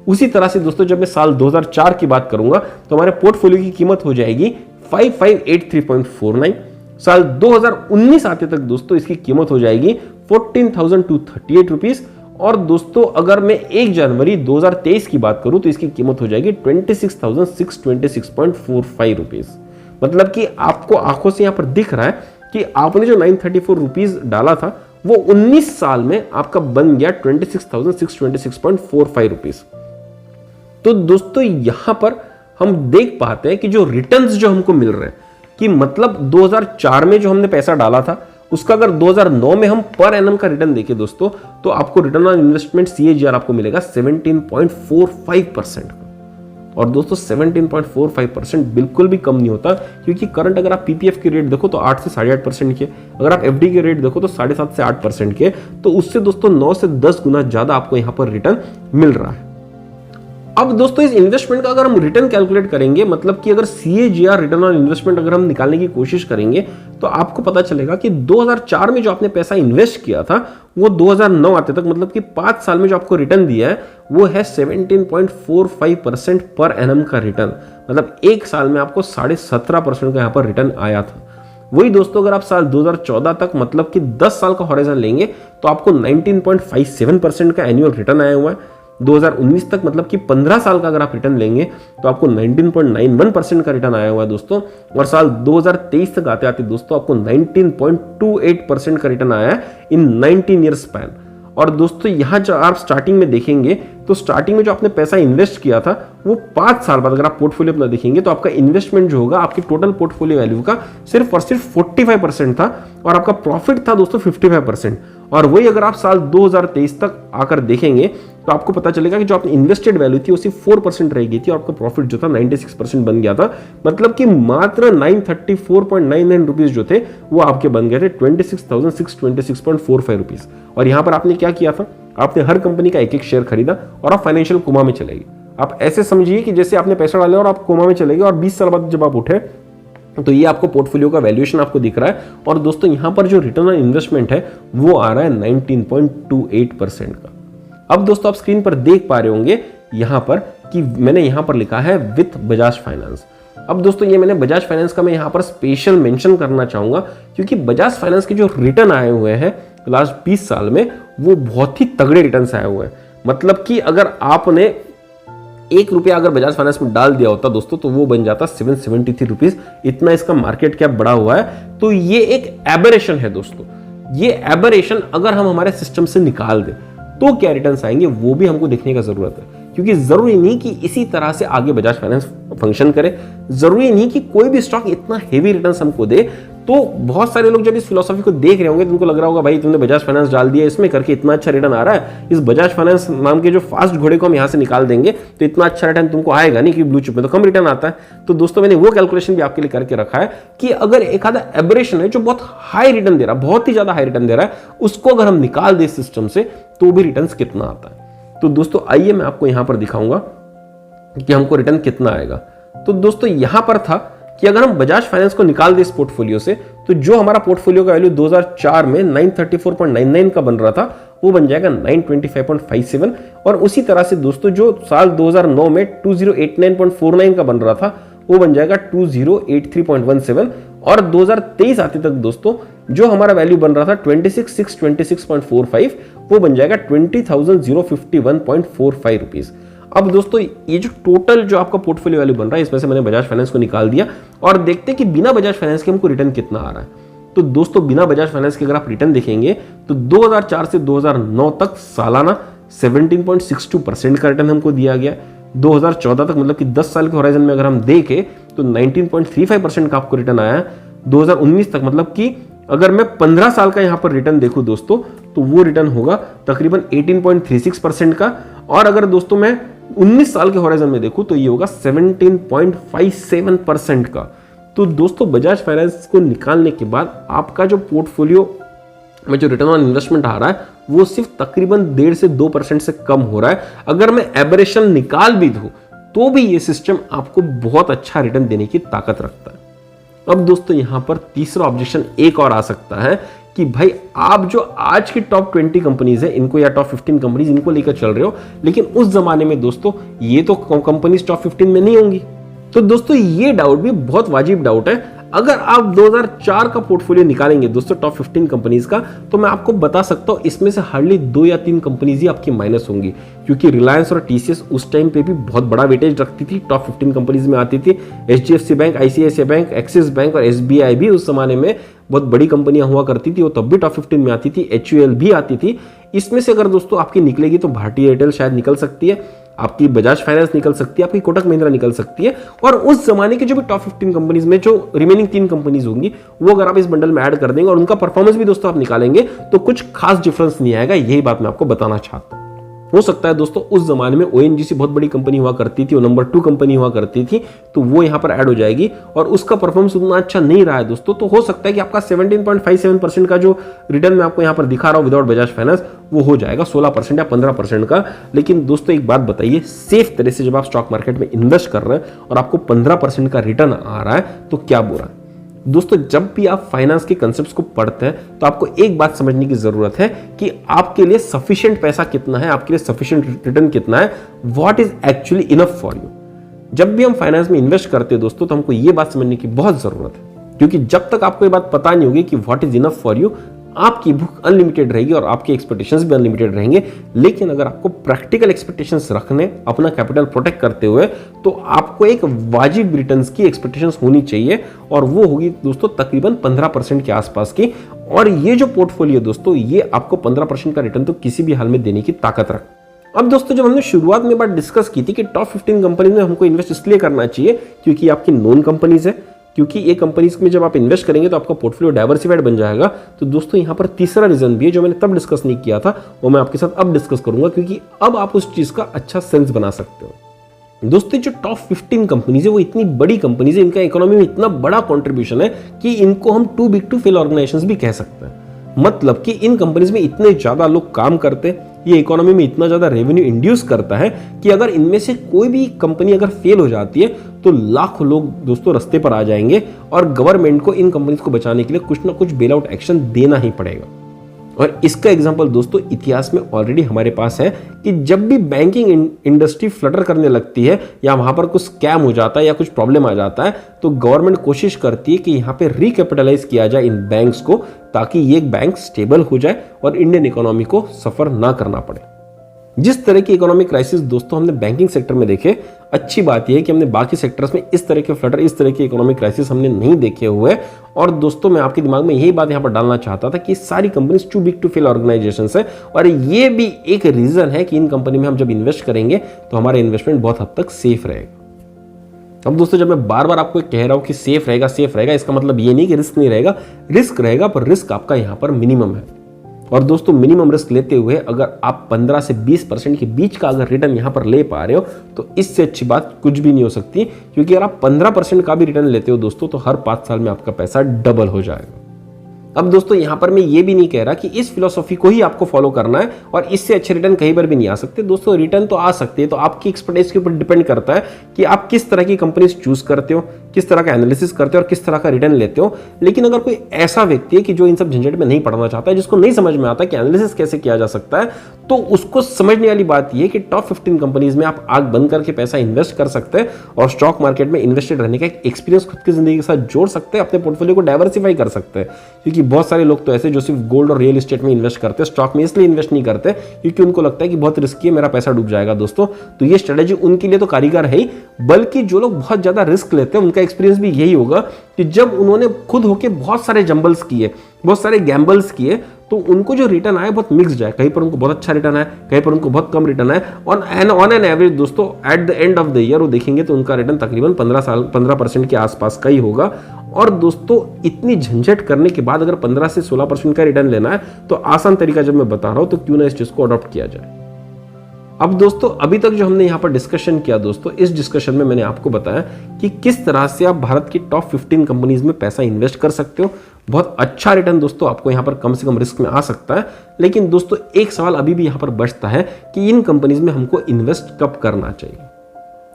उसी तरह से दोस्तों जब मैं साल 2004 की बात करूंगा तो हमारे पोर्टफोलियो की कीमत हो जाएगी 5583.49। साल 2019 आते तक दोस्तों इसकी कीमत हो जाएगी 14,238 रुपीज। और दोस्तों अगर मैं 1 जनवरी 2023 की बात करूं तो इसकी कीमत हो जाएगी 26,626.45 रुपीज। मतलब कि आपको आंखों से यहां पर दिख रहा है कि आपने जो 934 रुपीज डाला था वो 19 साल में आपका बन गया 26,626.45 रुपीज। तो दोस्तों यहां पर हम देख पाते हैं कि जो रिटर्न्स जो हमको मिल रहे हैं कि मतलब 2004 में जो हमने पैसा डाला था उसका अगर 2009 में हम पर एनम का रिटर्न देखें दोस्तों तो आपको रिटर्न ऑन इन्वेस्टमेंट CAGR आपको मिलेगा 17.45%। और दोस्तों 17.45% बिल्कुल भी कम नहीं होता, क्योंकि करंट अगर आप पीपीएफ की रेट देखो तो 8 से 8.5% के, अगर आप एफडी के रेट देखो तो 7.5 से 8% के, तो उससे दोस्तों 9 से 10 गुना ज्यादा आपको यहां पर रिटर्न मिल रहा है। अब दोस्तों इस इन्वेस्टमेंट का अगर हम रिटर्न कैलकुलेट करेंगे, मतलब कि अगर CAGR रिटर्न ऑन इन्वेस्टमेंट अगर हम निकालने की कोशिश करेंगे तो आपको पता चलेगा कि 2004 में जो आपने पैसा इन्वेस्ट किया था वो 2009 आते तक मतलब कि 5 साल में जो आपको रिटर्न दिया है वो है 17.45% पर एनम का रिटर्न। मतलब एक साल में आपको 17.5% का यहाँ पर रिटर्न आया था। वही दोस्तों अगर आप साल 2014 तक मतलब कि 10 साल का हॉराइजन लेंगे तो आपको 19.57% का एनुअल रिटर्न आया हुआ है। 2019 तक मतलब कि 15 साल का अगर आप रिटर्न लेंगे तो आपको 19.91% का रिटर्न आया हुआ है दोस्तों। और साल 2023 तक आते आते दोस्तों आपको 19.28% का रिटर्न आया है इन 19 ईयर स्पैन। और दोस्तों यहाँ जो आप स्टार्टिंग में देखेंगे तो स्टार्टिंग में जो आपने पैसा इन्वेस्ट किया था वो 5 साल बाद अगर आप पोर्टफोलियो अपना देखेंगे तो आपका इन्वेस्टमेंट जो होगा आपके टोटल पोर्टफोलियो वैल्यू का सिर्फ और सिर्फ 45% था और आपका प्रॉफिट था दोस्तों 55%। और वही अगर आप साल 2023 तक आकर देखेंगे तो आपको पता चलेगा कि जो आपने इन्वेस्टेड वैल्यू थी वो सिर्फ 4% रह गई थी और आपका प्रॉफिट जो था 96% बन गया था। मतलब कि मात्र 934.99 रुपीज जो थे वो आपके बन गए थे 26,626.45 रुपीज। और यहां पर आपने क्या किया था, आपने हर कंपनी का एक एक शेयर खरीदा और आप फाइनेंशियल कोमा में चले गए। आप ऐसे समझिए कि जैसे आपने पैसा डाला और आप कोमा में चले गए और 20 साल बाद जब आप उठे तो ये आपको पोर्टफोलियो का वैल्यूएशन आपको दिख रहा है। और दोस्तों यहां पर जो रिटर्न ऑन इन्वेस्टमेंट है वो आ रहा है 19.28% का। अब दोस्तों आप स्क्रीन पर देख पा रहे होंगे यहां पर कि मैंने यहां पर लिखा है विथ बजाज फाइनेंस। अब दोस्तों ये मैंने बजाज फाइनेंस का मैं यहां पर स्पेशल मेंशन करना चाहूंगा क्योंकि बजाज फाइनेंस के जो रिटर्न आए हुए हैं लास्ट 20 साल में वो बहुत ही तगड़े रिटर्न आए हुए हैं। मतलब कि अगर आपने 1 रुपया अगर बजाज फाइनेंस में डाल दिया होता दोस्तों तो वो बन जाता 773 रुपीज। इतना इसका मार्केट कैप बढ़ा हुआ है। तो ये एक एबरेशन है दोस्तों। ये एबरेशन अगर हम हमारे सिस्टम से निकाल दें तो क्या रिटर्न्स आएंगे वो भी हमको देखने का जरूरत है। क्योंकि जरूरी नहीं कि इसी तरह से आगे बजाज फाइनेंस फंक्शन करे, जरूरी नहीं कि कोई भी स्टॉक इतना हेवी रिटर्न्स हमको दे। तो बहुत सारे लोग जब इस फिलॉसफी को देख रहे होंगे तो उनको लग रहा होगा भाई तुमने बजाज फाइनेंस डाल दिया इसमें करके इतना अच्छा रिटर्न आ रहा है, इस बजाज फाइनेंस नाम के जो फास्ट घोड़े को हम यहाँ से निकाल देंगे तो इतना अच्छा रिटर्न तुमको आएगा नहीं, क्योंकि ब्लू चिप में तो कम रिटर्न आता है। तो दोस्तों मैंने वो कैलकुलेशन भी आपके लिए करके रखा है कि अगर एक आधा एबरेशन है जो बहुत हाई रिटर्न दे रहा है, बहुत ही ज्यादा हाई रिटर्न दे रहा है, उसको अगर हम निकाल दे सिस्टम से तो भी रिटर्न कितना आता है। तो दोस्तों आइए मैं आपको यहां पर दिखाऊंगा कि हमको रिटर्न कितना आएगा। तो दोस्तों यहां पर था कि अगर हम बजाज फाइनेंस को निकाल दे इस पोर्टफोलियो से तो जो हमारा पोर्टफोलियो का वैल्यू 2004 में 934.99 का बन रहा था वो बन जाएगा 925.57। और उसी तरह से दोस्तों जो साल 2009 में 2089.49 का बन रहा था वो बन जाएगा 2083.17। और 2023 आते तक दोस्तों जो हमारा वैल्यू बन रहा था 26,626.45 वो बन जाएगा 20,051.45 रुपीज। अब दोस्तों ये जो टोटल जो आपका पोर्टफोलियो वैल्यू बन रहा है इसमें से मैंने बजाज फाइनेंस को निकाल दिया और देखते हैं कि बिना बजाज फाइनेंस के हमको रिटर्न कितना आ रहा है। तो दोस्तों बिना बजाज फाइनेंस के अगर आप रिटर्न देखेंगे तो 2004 से 2009 तक सालाना 17.62% का रिटर्न हमको दिया गया। 2014 तक मतलब कि 10 साल के होराइजन में अगर हम देखें तो 19.35% का आपको रिटर्न आया है। 2019 तक मतलब कि अगर मैं 15 साल का यहां पर रिटर्न देखूं दोस्तों तो वो रिटर्न होगा तकरीबन 18.36% का। और अगर दोस्तों मैं 19 साल के होराइजन में देखूं तो ये होगा 17.57% का। तो दोस्तों बजाज फाइनेंस को निकालने के बाद आपका जो पोर्टफोलियो में जो रिटर्न ऑन इन्वेस्टमेंट आ रहा है वो सिर्फ तकरीबन 1.5 से 2% से कम हो रहा है। अगर मैं एबरेशन निकाल भी दूं तो भी ये सिस्टम आपको बहुत अच्छा रिटर्न देने की ताकत रखता है। अब दोस्तों यहां पर तीसरा ऑब्जेक्शन एक और आ सकता है कि भाई आप जो आज की टॉप 20 कंपनीज है इनको या टॉप 15 कंपनीज इनको लेकर चल रहे हो, लेकिन उस जमाने में दोस्तों ये तो कंपनीज टॉप 15 में नहीं होंगी। तो दोस्तों ये डाउट भी बहुत वाजिब डाउट है। अगर आप 2004 का पोर्टफोलियो निकालेंगे दोस्तों टॉप 15 कंपनीज का तो मैं आपको बता सकता हूं इसमें से हार्डली 2 या 3 कंपनीज ही आपकी माइनस होंगी, क्योंकि रिलायंस और टीसीएस उस टाइम पे भी बहुत बड़ा वेटेज रखती थी, टॉप 15 कंपनीज में आती थी। HDFC bank, ICICI bank, axis bank और एसबीआई भी उस जमाने में बहुत बड़ी कंपनियां हुआ करती थी, वो तब भी टॉप 15 में आती थी। एचयूएल भी आती थी। इसमें से अगर दोस्तों आपकी निकलेगी तो भारतीय एयरटेल शायद निकल सकती है, आपकी बजाज फाइनेंस निकल सकती है, आपकी कोटक महिंद्रा निकल सकती है। और उस जमाने के जो भी टॉप 15 कंपनीज में जो रिमेनिंग 3 कंपनीज होंगी वो अगर आप इस बंडल में ऐड कर देंगे और उनका परफॉर्मेंस भी दोस्तों आप निकालेंगे तो कुछ खास डिफरेंस नहीं आएगा। यही बात मैं आपको बताना चाहता हूं। हो सकता है दोस्तों उस जमाने में ओएनजीसी बहुत बड़ी कंपनी हुआ करती थी, वो नंबर 2 कंपनी हुआ करती थी, तो वो यहां पर ऐड हो जाएगी और उसका परफॉर्मेंस उतना अच्छा नहीं रहा है दोस्तों। तो हो सकता है कि आपका 17.57% का जो रिटर्न मैं आपको यहां पर दिखा रहा हूं विदाउट बजाज फाइनेंस वो हो जाएगा 16% या 15% का। लेकिन दोस्तों एक बात बताइए, सेफ तरह से जब आप स्टॉक मार्केट में इन्वेस्ट कर रहे हैं और आपको 15% का रिटर्न आ रहा है तो क्या बुरा है? दोस्तों जब भी आप फाइनेंस के कंसेप्ट्स को पढ़ते हैं तो आपको एक बात समझने की जरूरत है कि आपके लिए सफिशिएंट पैसा कितना है, आपके लिए सफिशिएंट रिटर्न कितना है, what is actually enough for you. जब भी हम फाइनेंस में इन्वेस्ट करते हैं दोस्तों तो हमको ये बात समझने की बहुत जरूरत है, क्योंकि जब तक आपको ये बात पता नहीं होगी कि what is enough for you, आपकी भूख अनलिमिटेड रहेगी और आपके एक्सपेक्टेशंस भी अनलिमिटेड रहेंगे। लेकिन अगर आपको प्रैक्टिकल एक्सपेक्टेशंस रखने, अपना कैपिटल प्रोटेक्ट करते हुए, तो आपको एक वाजिब रिटर्न्स की एक्सपेक्टेशंस होनी चाहिए और वो होगी दोस्तों तकरीबन 15% के आसपास की। और ये जो पोर्टफोलियो दोस्तों, ये आपको 15% का रिटर्न तो किसी भी हाल में देने की ताकत रखता है। अब दोस्तों जब हमने शुरुआत में बात डिस्कस की थी कि टॉप 15 कंपनी में हमको इन्वेस्ट इसलिए करना चाहिए क्योंकि आपकी नोन कंपनीज है, क्योंकि ये कंपनीज में जब आप इन्वेस्ट करेंगे तो आपका पोर्टफोलियो डाइवर्सिफाइड बन जाएगा। तो दोस्तों यहाँ पर तीसरा रीजन भी है जो मैंने तब डिस्कस नहीं किया था, वो मैं आपके साथ अब डिस्कस करूंगा, क्योंकि अब आप उस चीज का अच्छा सेंस बना सकते हो। दोस्तों जो टॉप 15 कंपनीज है वो इतनी बड़ी कंपनीज है, इनका इकोनॉमी में इतना बड़ा कंट्रीब्यूशन है कि इनको हम too big to fail organizations भी कह सकते हैं। मतलब कि इन कंपनीज में इतने ज्यादा लोग काम करते हैं, ये इकोनॉमी में इतना ज्यादा रेवेन्यू इंड्यूस करता है कि अगर इनमें से कोई भी कंपनी अगर फेल हो जाती है तो लाखों लोग दोस्तों रास्ते पर आ जाएंगे और गवर्नमेंट को इन कंपनीज को बचाने के लिए कुछ ना कुछ बेल आउट एक्शन देना ही पड़ेगा। और इसका एग्जांपल दोस्तों इतिहास में ऑलरेडी हमारे पास है कि जब भी बैंकिंग इंडस्ट्री फ्लटर करने लगती है या वहां पर कुछ स्कैम हो जाता है या कुछ प्रॉब्लम आ जाता है तो गवर्नमेंट कोशिश करती है कि यहाँ पे रिकैपिटलाइज किया जाए इन बैंक्स को, ताकि ये बैंक स्टेबल हो जाए और इंडियन इकोनॉमी को सफर ना करना पड़े। जिस तरह की इकोनॉमिक क्राइसिस दोस्तों हमने बैंकिंग सेक्टर में देखे, अच्छी बात यह है कि हमने बाकी सेक्टर्स में इस तरह के फ्लटर, इस तरह के इकोनॉमिक क्राइसिस हमने नहीं देखे हुए। और दोस्तों मैं आपके दिमाग में यही बात यहां पर डालना चाहता था कि सारी companies too big to fail organizations है और ये भी एक रीजन है कि इन कंपनी में हम जब इन्वेस्ट करेंगे तो हमारा इन्वेस्टमेंट बहुत हद तक सेफ रहेगा। अब दोस्तों जब मैं बार बार आपको कह रहा हूं कि सेफ रहेगा, इसका मतलब ये नहीं कि रिस्क नहीं रहेगा, रिस्क रहेगा, पर रिस्क आपका यहां पर मिनिमम है। और दोस्तों मिनिमम रिस्क लेते हुए अगर आप 15 से 20% के बीच का अगर रिटर्न यहां पर ले पा रहे हो तो इससे अच्छी बात कुछ भी नहीं हो सकती, क्योंकि अगर आप 15% का भी रिटर्न लेते हो दोस्तों तो हर 5 साल में आपका पैसा डबल हो जाएगा। अब दोस्तों यहां पर मैं ये भी नहीं कह रहा कि इस फिलॉसफी को ही आपको फॉलो करना है और इससे अच्छे रिटर्न कहीं पर भी नहीं आ सकते। दोस्तों रिटर्न तो आ सकते हैं, तो आपकी एक्सपर्टाइज के ऊपर डिपेंड करता है कि आप किस तरह की कंपनीज चूज करते हो, किस तरह का एनालिसिस करते हो और किस तरह का रिटर्न लेते हो। लेकिन अगर कोई ऐसा व्यक्ति है कि जो इन सब झंझट में नहीं पढ़ना चाहता है, जिसको नहीं समझ में आता कि एनालिसिस कैसे किया जा सकता है, तो उसको समझने वाली बात यह है कि टॉप 15 कंपनीज में आप आंख बंद करके पैसा इन्वेस्ट कर सकते हैं और स्टॉक मार्केट में इन्वेस्टेड रहने का एक एक्सपीरियंस खुद की जिंदगी के साथ जोड़ सकते हैं, अपने पोर्टफोलियो को डाइवर्सिफाई कर सकते हैं। क्योंकि बहुत सारे लोग तो ऐसे जो सिर्फ गोल्ड और रियल एस्टेट में इन्वेस्ट करते हैं, स्टॉक में इसलिए इन्वेस्ट नहीं करते क्योंकि उनको लगता है कि बहुत रिस्की है, मेरा पैसा डूब जाएगा। दोस्तों तो ये स्ट्रेटेजी उनके लिए तो कारीगर है ही, बल्कि जो लोग बहुत ज्यादा रिस्क लेते हैं उनका एक्सपीरियंस भी यही होगा कि जब उन्होंने खुद होके बहुत सारे जंबल्स किए, बहुत सारे गैम्बल्स किए, तो उनको जो रिटर्न आया बहुत मिक्स्ड है। कहीं पर उनको बहुत अच्छा रिटर्न आया, कहीं पर उनको बहुत कम रिटर्न आया। ऑन एन एवरेज दोस्तों at the end of the year वो देखेंगे तो उनका रिटर्न तकरीबन 15% के आसपास का ही होगा। और दोस्तों इतनी झंझट करने के बाद अगर 15 से 16% का रिटर्न लेना है तो आसान तरीका जब मैं बता रहा हूं तो क्यों ना इस चीज को अडॉप्ट किया जाए। अब दोस्तों अभी तक जो हमने यहाँ पर डिस्कशन किया दोस्तों, इस डिस्कशन में मैंने आपको बताया कि किस तरह से आप भारत की टॉप 15 कंपनीज में पैसा इन्वेस्ट कर सकते हो। बहुत अच्छा रिटर्न दोस्तों आपको यहाँ पर कम से कम रिस्क में आ सकता है। लेकिन दोस्तों एक सवाल अभी भी यहाँ पर बचता है कि इन कंपनीज में हमको इन्वेस्ट कब करना चाहिए।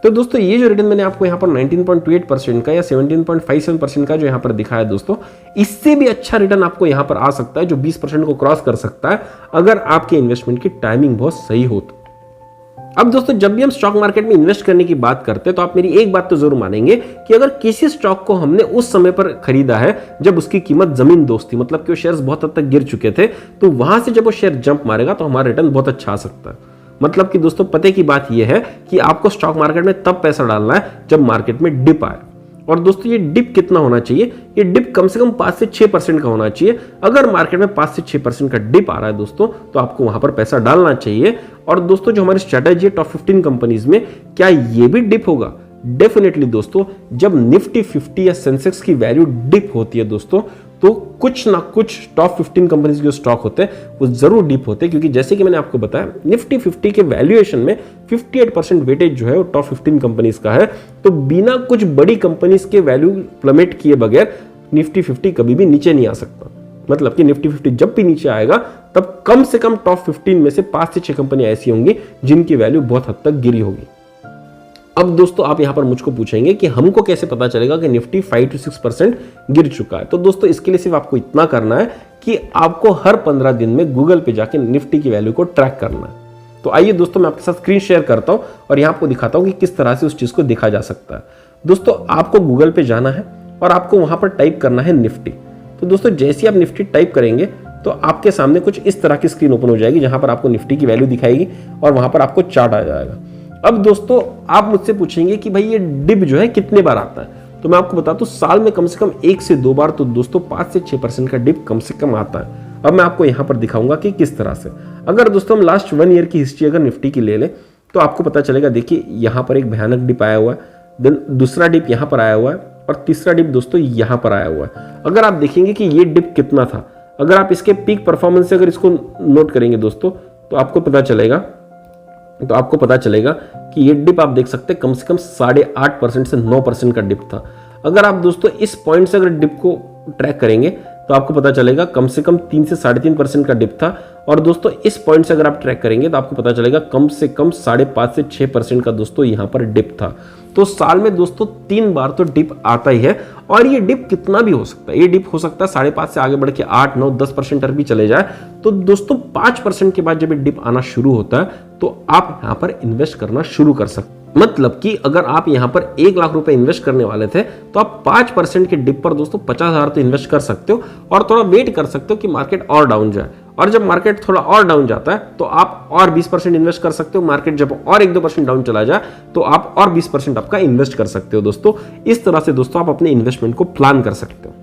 तो दोस्तों ये जो रिटर्न मैंने आपको यहाँ पर 19.28% का या 17.57% का जो यहाँ पर दिखाया दोस्तों, इससे भी अच्छा रिटर्न आपको यहाँ पर आ सकता है जो 20% को क्रॉस कर सकता है अगर आपके इन्वेस्टमेंट की टाइमिंग बहुत सही हो तो। अब दोस्तों जब भी हम स्टॉक मार्केट में इन्वेस्ट करने की बात करते हैं तो आप मेरी एक बात तो जरूर मानेंगे कि अगर किसी स्टॉक को हमने उस समय पर खरीदा है जब उसकी कीमत जमीन दोस्त थी, मतलब कि वो शेयर्स बहुत हद तक गिर चुके थे, तो वहां से जब वो शेयर जंप मारेगा तो हमारा रिटर्न बहुत अच्छा आ सकता है। मतलब कि दोस्तों पते की बात यह है कि आपको स्टॉक मार्केट में तब पैसा डालना है जब मार्केट में डिप आए। और दोस्तों ये डिप कितना होना चाहिए, ये डिप कम से कम 5 से 6% का होना चाहिए। अगर मार्केट में 5 से 6% का डिप आ रहा है दोस्तों तो आपको वहां पर पैसा डालना चाहिए। और दोस्तों जो हमारी स्ट्रेटेजी है टॉप 15 कंपनीज में, क्या ये भी डिप होगा? डेफिनेटली दोस्तों, जब निफ्टी 50 या सेंसेक्स की वैल्यू डिप होती है दोस्तों तो कुछ ना कुछ टॉप 15 कंपनीज के जो स्टॉक होते हैं वो जरूर डिप होते हैं। क्योंकि जैसे कि मैंने आपको बताया निफ्टी 50 के वैल्यूएशन में 58% वेटेज जो है वो टॉप 15 कंपनीज का है। तो बिना कुछ बड़ी कंपनीज के वैल्यू प्लमेट किए बगैर निफ्टी 50 कभी भी नीचे नहीं आ सकता। मतलब कि निफ्टी 50 जब भी नीचे आएगा तब कम से कम टॉप 15 में से 5 से 6 कंपनी ऐसी होंगी जिनकी वैल्यू बहुत हद तक गिरी होगी। अब दोस्तों आप यहां पर मुझको पूछेंगे कि हमको कैसे पता चलेगा कि निफ्टी 5 to 6% गिर चुका है। तो दोस्तों इसके लिए सिर्फ आपको इतना करना है कि आपको हर 15 दिन में गूगल पे जाके निफ्टी की वैल्यू को ट्रैक करना है। तो आइए दोस्तों मैं आपके साथ स्क्रीन शेयर करता हूं और यहां आपको दिखाता हूं कि किस तरह से उस चीज को देखा जा सकता है। दोस्तों आपको गूगल पे जाना है और आपको वहां पर टाइप करना है निफ्टी। तो दोस्तों जैसे ही आप निफ्टी टाइप करेंगे तो आपके सामने कुछ इस तरह की स्क्रीन ओपन हो जाएगी, जहां पर आपको निफ्टी की वैल्यू दिखाएगी और वहां पर आपको चार्ट आ जाएगा। अब दोस्तों आप मुझसे पूछेंगे कि भाई ये डिप जो है कितने बार आता है, तो मैं आपको बताता हूं साल में कम से कम 1 से 2 बार तो दोस्तों 5 से 6% का डिप कम से कम आता है। अब मैं आपको यहां पर दिखाऊंगा कि किस तरह से। अगर दोस्तों हम लास्ट 1 ईयर की हिस्ट्री अगर निफ्टी की ले लें तो आपको पता चलेगा, देखिए यहां पर एक भयानक डिप आया हुआ है, देन दूसरा डिप यहां पर आया हुआ है और तीसरा डिप दोस्तों यहां पर आया हुआ है। अगर आप देखेंगे कि ये डिप कितना था, अगर आप इसके पीक परफॉर्मेंस से अगर इसको नोट करेंगे दोस्तों तो आपको पता चलेगा कि ये डिप आप देख सकते हैं कम से कम 8.5% से 9% का डिप था। अगर आप दोस्तों इस पॉइंट से अगर डिप को ट्रैक करेंगे तो आपको पता चलेगा कम से कम 3 से 3.5% का डिप था। और दोस्तों इस पॉइंट से अगर आप ट्रैक करेंगे तो आपको पता चलेगा कम से कम 5.5 से 6% का दोस्तों यहां पर डिप था। तो साल में दोस्तों 3 बार तो डिप आता ही है। और ये डिप कितना भी हो सकता है, ये डिप हो सकता है 5.5 से आगे बढ़ के 8, 9, 10% तक भी चले जाए। तो दोस्तों 5% के बाद जब ये डिप आना शुरू होता है तो आप यहां पर इन्वेस्ट करना शुरू कर सकते हैं। मतलब कि अगर आप यहां पर 1 लाख रुपए इन्वेस्ट करने वाले थे तो आप 5% के डिप पर दोस्तों 50,000 तो इन्वेस्ट कर सकते हो और थोड़ा वेट कर सकते हो कि मार्केट और डाउन जाए। और जब मार्केट थोड़ा और डाउन जाता है तो आप और 20% इन्वेस्ट कर सकते हो। मार्केट जब और 1-2% डाउन चला जाए तो आप और 20% आपका इन्वेस्ट कर सकते हो। दोस्तों इस तरह से दोस्तों आप अपने इन्वेस्टमेंट को प्लान कर सकते हो।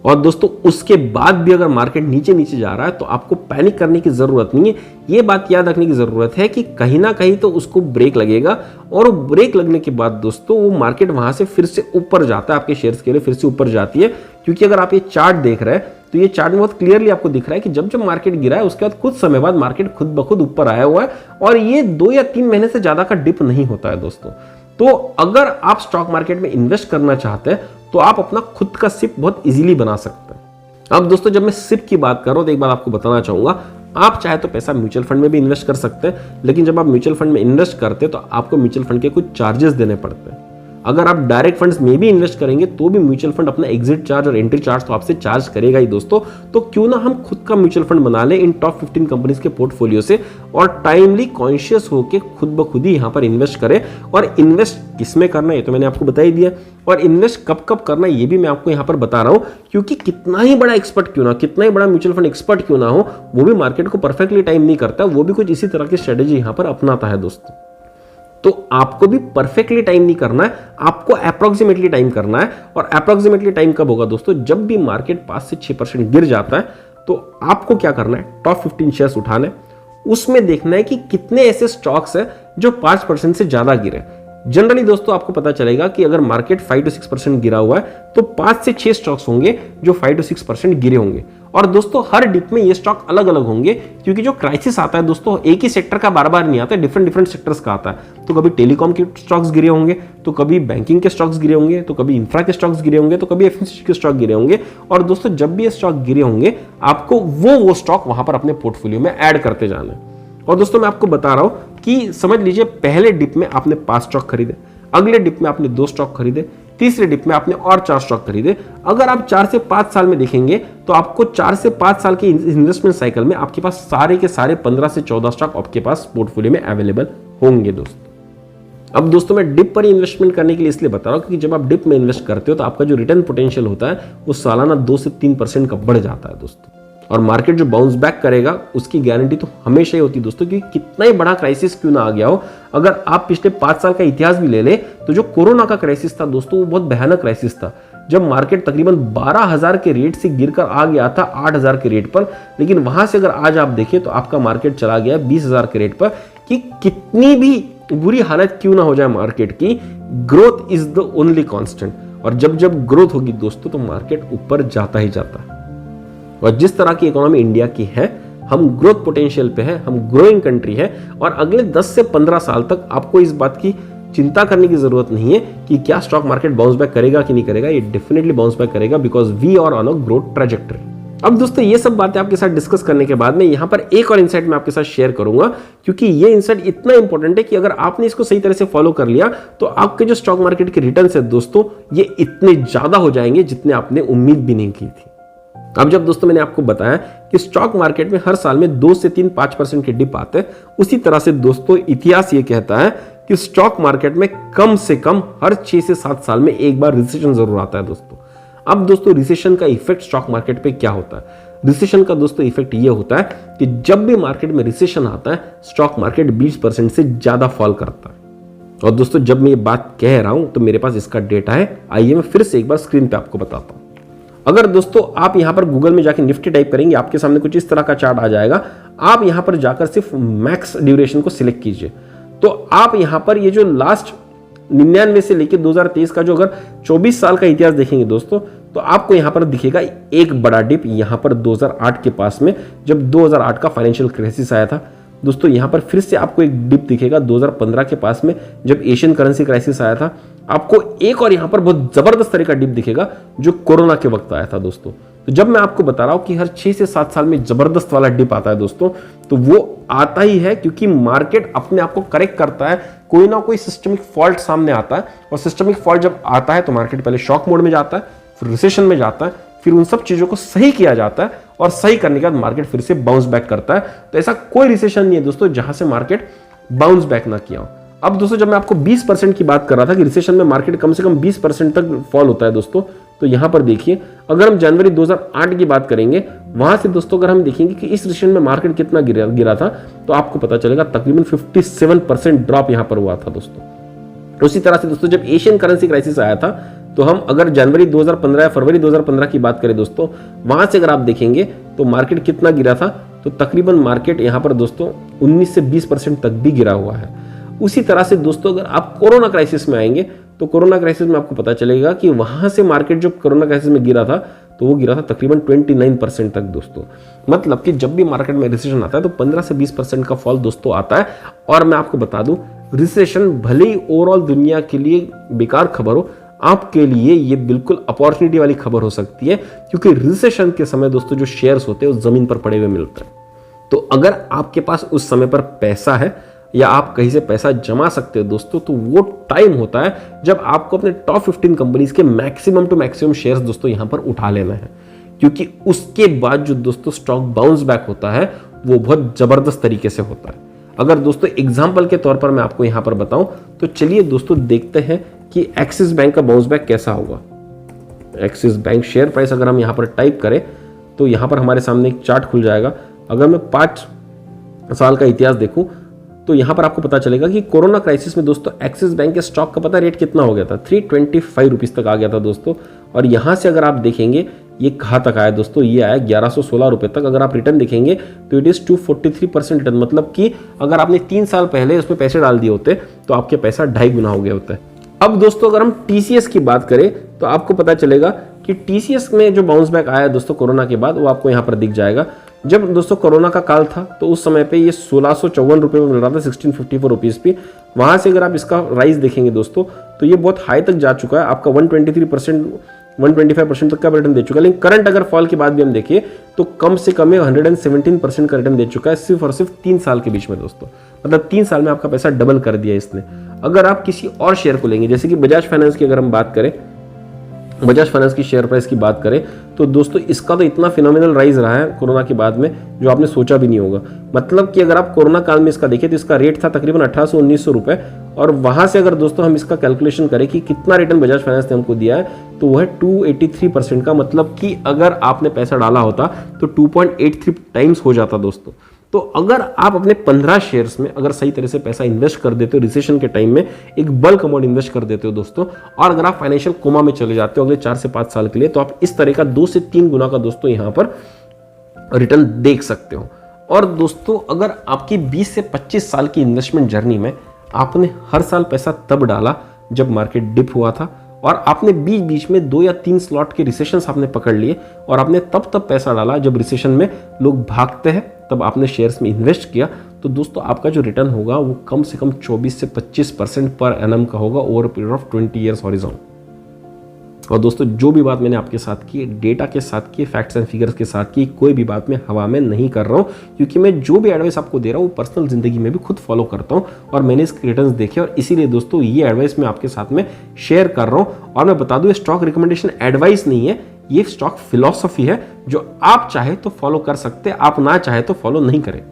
और दोस्तों उसके बाद भी अगर मार्केट नीचे जा रहा है तो आपको पैनिक करने की जरूरत नहीं है। ये बात याद रखने की जरूरत है कि कहीं ना कहीं तो उसको ब्रेक लगेगा और वो ब्रेक लगने के बाद दोस्तों वो मार्केट वहां से फिर से ऊपर जाता है, आपके शेयर्स के लिए फिर से ऊपर जाती है। क्योंकि अगर आप ये चार्ट देख रहे हैं तो ये चार्ट में बहुत क्लियरली आपको दिख रहा है कि जब मार्केट गिरा है उसके बाद कुछ समय बाद मार्केट खुद ब खुद ऊपर आया हुआ है और ये 2 या 3 महीने से ज्यादा का डिप नहीं होता है दोस्तों। तो अगर आप स्टॉक मार्केट में इन्वेस्ट करना चाहते हैं तो आप अपना खुद का सिप बहुत इजीली बना सकते हैं। अब दोस्तों जब मैं सिप की बात कर रहा हूं तो एक बात आपको बताना चाहूंगा, आप चाहे तो पैसा म्यूचुअल फंड में भी इन्वेस्ट कर सकते हैं, लेकिन जब आप म्यूचुअल फंड में इन्वेस्ट करते हैं तो आपको म्यूचुअल फंड के कुछ चार्जेस देने पड़ते हैं। अगर आप डायरेक्ट फंड्स में भी इन्वेस्ट करेंगे तो भी म्यूचुअल फंड अपना एग्जिट चार्ज और एंट्री चार्ज तो आपसे चार्ज करेगा ही दोस्तों। तो क्यों ना हम खुद का म्यूचुअल फंड बना लें इन टॉप 15 कंपनीज के पोर्टफोलियो से और टाइमली कॉन्शियस होकर खुद ब खुद ही यहां पर इन्वेस्ट करें। और इन्वेस्ट किसमें करना है ये तो मैंने आपको बता ही दिया, और इन्वेस्ट कब कब करना है ये भी मैं आपको यहां पर बता रहा हूं। क्योंकि कितना ही बड़ा एक्सपर्ट क्यों ना, कितना ही बड़ा म्यूचुअल फंड एक्सपर्ट क्यों ना हो, वो भी मार्केट को परफेक्टली टाइम नहीं करता, वो भी कुछ इसी तरह की स्ट्रेटेजी यहां पर अपनाता है दोस्तों। तो आपको भी परफेक्टली टाइम नहीं करना है, आपको अप्रोक्सीमेटली टाइम करना है। और अप्रोक्सीमेटली टाइम कब होगा दोस्तों, जब भी मार्केट 5 से 6% गिर जाता है तो आपको क्या करना है, टॉप 15 शेयर्स उठाने, उसमें देखना है कि कितने ऐसे स्टॉक्स हैं जो 5% से ज्यादा गिरे। जनरली दोस्तों आपको पता चलेगा कि अगर मार्केट 5 to 6% गिरा हुआ है तो 5 से 6 स्टॉक्स होंगे जो 5 to 6% गिरे होंगे। और दोस्तों हर डिप में ये स्टॉक अलग अलग होंगे, क्योंकि जो क्राइसिस आता है दोस्तों एक ही सेक्टर का बार बार नहीं आता, डिफरेंट सेक्टर्स का आता है। तो कभी टेलीकॉम के स्टॉक्स गिरे होंगे, तो कभी बैंकिंग के स्टॉक्स गिरे होंगे, तो कभी इंफ्रा के स्टॉक्स गिरे होंगे, तो कभी एफएमसीजी के स्टॉक गिरे होंगे। और दोस्तों जब भी ये स्टॉक गिरे होंगे आपको वो स्टॉक वहां पर अपने पोर्टफोलियो में ऐड करते जाना है। और दोस्तों मैं आपको बता रहा हूं कि समझ लीजिए पहले डिप में आपने 5 स्टॉक खरीदे, अगले डिप में आपने 2 स्टॉक खरीदे, तीसरे डिप में आपने और 4 स्टॉक खरीदे। अगर आप 4 से 5 साल में देखेंगे तो आपको 4 से 5 साल के इन्वेस्टमेंट साइकिल में आपके पास सारे के सारे 15 से 14 स्टॉक आपके पास पोर्टफोलियो में अवेलेबल होंगे दोस्तों। अब दोस्तों मैं डिप पर इन्वेस्टमेंट करने के लिए इसलिए बता रहा हूं क्योंकि जब आप डिप में इन्वेस्ट करते हो तो आपका जो रिटर्न पोटेंशियल होता है वो सालाना 2 से 3% का बढ़ जाता है दोस्तों। और मार्केट जो बाउंस बैक करेगा उसकी गारंटी तो हमेशा ही होती है दोस्तों, क्योंकि कितना ही बड़ा क्राइसिस क्यों ना आ गया हो, अगर आप पिछले 5 साल का इतिहास भी ले ले तो जो कोरोना का क्राइसिस था दोस्तों वो बहुत भयानक क्राइसिस था, जब मार्केट तकरीबन 12,000 के रेट से गिरकर आ गया था 8,000 के रेट पर। लेकिन वहां से अगर आज आप देखें तो आपका मार्केट चला गया 20,000 के रेट पर। कि कितनी भी बुरी हालत क्यों ना हो जाए मार्केट की, growth is the only constant. और जब ग्रोथ होगी दोस्तों तो मार्केट ऊपर जाता ही जाता है। और जिस तरह की इकोनॉमी इंडिया की है, हम ग्रोथ पोटेंशियल पे है, हम ग्रोइंग कंट्री है। और अगले 10 से 15 साल तक आपको इस बात की चिंता करने की जरूरत नहीं है कि क्या स्टॉक मार्केट बाउंस बैक करेगा कि नहीं करेगा। ये डेफिनेटली बाउंस बैक करेगा because we are on a growth trajectory. अब दोस्तों ये सब बातें आपके साथ डिस्कस करने के बाद में यहाँ पर एक और इंसाइट मैं आपके साथ शेयर करूंगा, क्योंकि ये इंसाइट इतना इंपॉर्टेंट है कि अगर आपने इसको सही तरह से फॉलो कर लिया तो आपके जो स्टॉक मार्केट के रिटर्न है दोस्तों ये इतने ज्यादा हो जाएंगे जितने आपने उम्मीद भी नहीं की थी। अब जब दोस्तों मैंने आपको बताया कि स्टॉक मार्केट में हर साल में 2 से 5% के डिप आते हैं, उसी तरह से दोस्तों इतिहास ये कहता है कि स्टॉक मार्केट में कम से कम हर 6 से 7 साल में एक बार रिसेशन जरूर आता है दोस्तों। अब दोस्तों रिसेशन का इफेक्ट स्टॉक मार्केट पे क्या होता है? रिसेशन का दोस्तों इफेक्ट ये होता है कि जब भी मार्केट में रिसेशन आता है स्टॉक मार्केट 20% से ज्यादा फॉल करता है। और दोस्तों जब मैं ये बात कह रहा हूं तो मेरे पास इसका डेटा है, आइए मैं फिर से एक बार स्क्रीन पे आपको बताता हूं। अगर दोस्तों आप यहां पर गूगल में जाकर निफ्टी टाइप करेंगे, आपके सामने कुछ इस तरह का चार्ट आ जाएगा। आप यहां पर जाकर सिर्फ मैक्स ड्यूरेशन को सिलेक्ट कीजिए, तो आप यहां पर ये जो लास्ट 99 से लेकर 2023 का जो अगर 24 साल का इतिहास देखेंगे दोस्तों, तो आपको यहां पर दिखेगा एक बड़ा डिप यहां पर 2008 के पास में, जब 2008 का फाइनेंशियल क्राइसिस आया था दोस्तों। यहां पर फिर से आपको एक डिप दिखेगा 2015 के पास में, जब एशियन करेंसी क्राइसिस आया था। आपको एक और यहां पर बहुत जबरदस्त तरह का डिप दिखेगा जो कोरोना के वक्त आया था दोस्तों। तो जब मैं आपको बता रहा हूं कि हर 6 से 7 साल में जबरदस्त वाला डिप आता है दोस्तों, तो वो आता ही है क्योंकि मार्केट अपने आप को करेक्ट करता है, कोई ना कोई सिस्टमिक फॉल्ट सामने आता है। और सिस्टमिक फॉल्ट जब आता है तो मार्केट पहले शॉक मोड में जाता है, फिर रिसेशन में जाता है, फिर उन सब चीजों को सही किया जाता है और सही करने के बाद मार्केट फिर से बाउंस बैक करता है। तो ऐसा कोई रिसेशन नहीं है दोस्तों जहां से मार्केट बाउंस बैक ना किया हो। अब दोस्तों जब मैं आपको 20% की बात कर रहा था कि रिसेशन में मार्केट कम से कम 20% तक फॉल होता है दोस्तों, तो यहां पर देखिए अगर हम जनवरी 2008 की बात करेंगे, वहां से दोस्तों अगर हम देखेंगे कि इस रिसेशन में मार्केट कितना गिरा था, तो आपको पता चलेगा तकरीबन 57% ड्रॉप यहां पर हुआ था दोस्तों। उसी तरह से दोस्तों जब एशियन करेंसी क्राइसिस आया था, तो हम अगर जनवरी 2015 या फरवरी 2015 की बात करें दोस्तों, वहां से अगर आप देखेंगे तो मार्केट कितना गिरा था, तो तकरीबन मार्केट यहां पर दोस्तों 19 से 20% तक भी गिरा हुआ है। उसी तरह से दोस्तों अगर आप कोरोना क्राइसिस में आएंगे, तो कोरोना क्राइसिस में आपको पता चलेगा कि वहां से मार्केट जो कोरोना क्राइसिस में गिरा था, तो वो गिरा था तकरीबन 29% तक दोस्तों। मतलब कि जब भी मार्केट में रिसेशन आता है तो 15 से 20% का फॉल दोस्तों आता है। और मैं आपको बता दूं, रिसेशन भले ही ओवरऑल दुनिया के लिए बेकार खबर हो, आपके लिए ये बिल्कुल अपॉर्चुनिटी वाली खबर हो सकती है, क्योंकि रिसेशन के समय दोस्तों जो शेयर्स होते हैं वो जमीन पर पड़े हुए मिलते हैं। तो अगर आपके पास उस समय पर पैसा है या आप कहीं से पैसा जमा सकते हो दोस्तों, तो वो टाइम होता है जब आपको अपने टॉप 15 कंपनीज के मैक्सिमम टू मैक्सिमम शेयर्स दोस्तों यहां पर उठा लेना है, क्योंकि उसके बाद जो दोस्तों स्टॉक बाउंस बैक होता है वो बहुत जबरदस्त तरीके से होता है। अगर दोस्तों एग्जाम्पल के तौर पर मैं आपको यहां पर बताऊं, तो चलिए दोस्तों देखते हैं कि एक्सिस बैंक का बाउंस बैक कैसा होगा। एक्सिस बैंक शेयर प्राइस अगर हम यहां पर टाइप करें तो यहां पर हमारे सामने एक चार्ट खुल जाएगा। अगर मैं 5 साल का इतिहास देखूं तो यहां पर आपको पता चलेगा कि कोरोना क्राइसिस में दोस्तों एक्सिस बैंक के स्टॉक का पता रेट कितना हो गया था, 325 रुपीज तक आ गया था दोस्तों। और यहां से अगर आप देखेंगे ये कहां तक आया दोस्तों, ये आया 1116 रुपए तक। अगर आप रिटर्न देखेंगे तो इट इज 243% रिटर्न, मतलब कि अगर आपने 3 साल पहले उसमें पैसे डाल दिए होते तो आपके पैसा 2.5 गुना हो गया होता है। अब दोस्तों अगर हम टीसीएस की बात करें तो आपको पता चलेगा कि टीसीएस में जो बाउंस बैक आया दोस्तों कोरोना के बाद, वो आपको यहां पर दिख जाएगा। जब दोस्तों कोरोना का काल था तो उस समय पे ये 1654 रुपए में मिल रहा था, 1654 रुपीज पे। वहां से अगर आप इसका राइज देखेंगे दोस्तों तो ये बहुत हाई तक जा चुका है, आपका 123% 125% तक का रिटर्न दे चुका है। लेकिन करंट अगर फॉल की बात भी हम देखिए तो कम से कम 117% का रिटर्न दे चुका है सिर्फ और सिर्फ 3 साल के बीच में दोस्तों। मतलब 3 साल में आपका पैसा डबल कर दिया इसने। अगर आप किसी और शेयर को लेंगे, जैसे कि बजाज फाइनेंस की अगर हम बात करें, बजाज फाइनेंस की शेयर प्राइस की बात करें तो दोस्तों इसका तो इतना फिनोमिनल राइज रहा है कोरोना के बाद में जो आपने सोचा भी नहीं होगा। मतलब कि अगर आप कोरोना काल में इसका देखें तो इसका रेट था तकरीबन 1800-1900 रुपए, और वहां से अगर दोस्तों हम इसका कैलकुलेशन करें कि कितना रिटर्न बजाज फाइनेंस ने हमको दिया है, तो वह है 283% का। मतलब कि अगर आपने पैसा डाला होता तो 2.83 टाइम्स हो जाता दोस्तों। तो अगर आप अपने 15 शेयर्स में अगर सही तरह से पैसा इन्वेस्ट कर देते हो रिसेशन के टाइम में, एक बल्क अमाउंट इन्वेस्ट कर देते हो दोस्तों, और अगर आप फाइनेंशियल कोमा में चले जाते हो अगले 4 से 5 साल के लिए, तो आप इस तरह का 2 से 3 गुना का दोस्तों यहां पर रिटर्न देख सकते हो। और दोस्तों अगर आपकी 20 से 25 साल की इन्वेस्टमेंट जर्नी में आपने हर साल पैसा तब डाला जब मार्केट डिप हुआ था, और आपने बीच बीच में 2 या 3 स्लॉट के रिसेशंस आपने पकड़ लिए, और आपने तब पैसा डाला जब रिसेशन में लोग भागते हैं, तब आपने शेयर्स में इन्वेस्ट किया, तो दोस्तों आपका जो रिटर्न होगा वो कम से कम 24 से 25% पर एनम का होगा over period of 20 years horizon. और दोस्तों जो भी बात मैंने आपके साथ की, डेटा के साथ की, फैक्ट्स एंड फिगर्स के साथ की, कोई भी बात मैं हवा में नहीं कर रहा हूँ, क्योंकि मैं जो भी एडवाइस आपको दे रहा हूँ वो पर्सनल जिंदगी में भी खुद फॉलो करता हूँ और मैंने इसके रिटर्न्स देखे, और इसीलिए दोस्तों ये एडवाइस मैं आपके साथ में शेयर कर रहा हूँ। और मैं बता दूं, ये स्टॉक रिकमेंडेशन एडवाइस नहीं है, ये स्टॉक फिलॉसफी है जो आप चाहे तो फॉलो कर सकते हैं, आप ना चाहे तो फॉलो नहीं करें।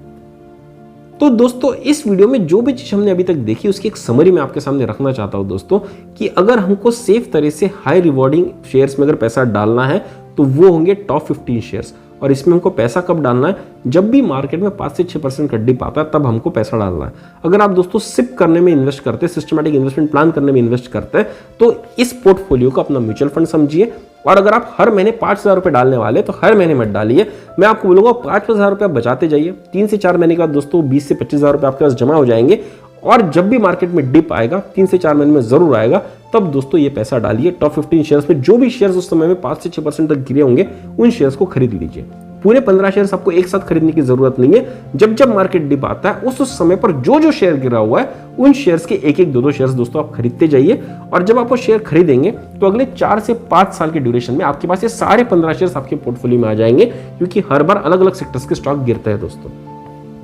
तो दोस्तों इस वीडियो में जो भी चीज हमने अभी तक देखी उसकी एक समरी मैं आपके सामने रखना चाहता हूं दोस्तों, कि अगर हमको सेफ तरह से हाई रिवॉर्डिंग शेयर्स में अगर पैसा डालना है तो वो होंगे टॉप 15 शेयर्स। और इसमें हमको पैसा कब डालना है? जब भी मार्केट में 5 से 6% का डिप आता है तब हमको पैसा डालना है। अगर आप दोस्तों सिप करने में इन्वेस्ट करते हैं, सिस्टमैटिक इन्वेस्टमेंट प्लान करने में इन्वेस्ट करते हैं, तो इस पोर्टफोलियो को अपना म्यूचुअल फंड समझिए। और अगर आप हर महीने 5,000 रुपए डालने वाले तो हर महीने मत डालिए, मैं आपको बोलूंगा 5,000 रुपए बचाते जाइए। 3 से 4 महीने के बाद दोस्तों 20 से 25,000 रुपए आपके पास जमा हो जाएंगे, और जब भी मार्केट में डिप आएगा 3 से 4 महीने में जरूर आएगा, तब दोस्तों ये पैसा डालिए टॉप 15 शेयर्स में। जो भी शेयर्स उस समय में 5 से 6% तक गिरे होंगे उन शेयर्स को खरीद लीजिए। पूरे 15 शेयर्स आपको एक साथ खरीदने की जरूरत नहीं है। जब जब मार्केट डिप आता है उस समय पर जो जो शेयर गिरा हुआ है उन शेयर्स के एक एक 2-2 शेयर्स दोस्तों आप खरीदते जाइए। और जब आप वो शेयर खरीदेंगे तो अगले 4 से 5 साल के ड्यूरेशन में आपके पास ये सारे 15 शेयर्स आपके पोर्टफोलियो में आ जाएंगे, क्योंकि हर बार अलग अलग सेक्टर्स के स्टॉक गिरते हैं दोस्तों।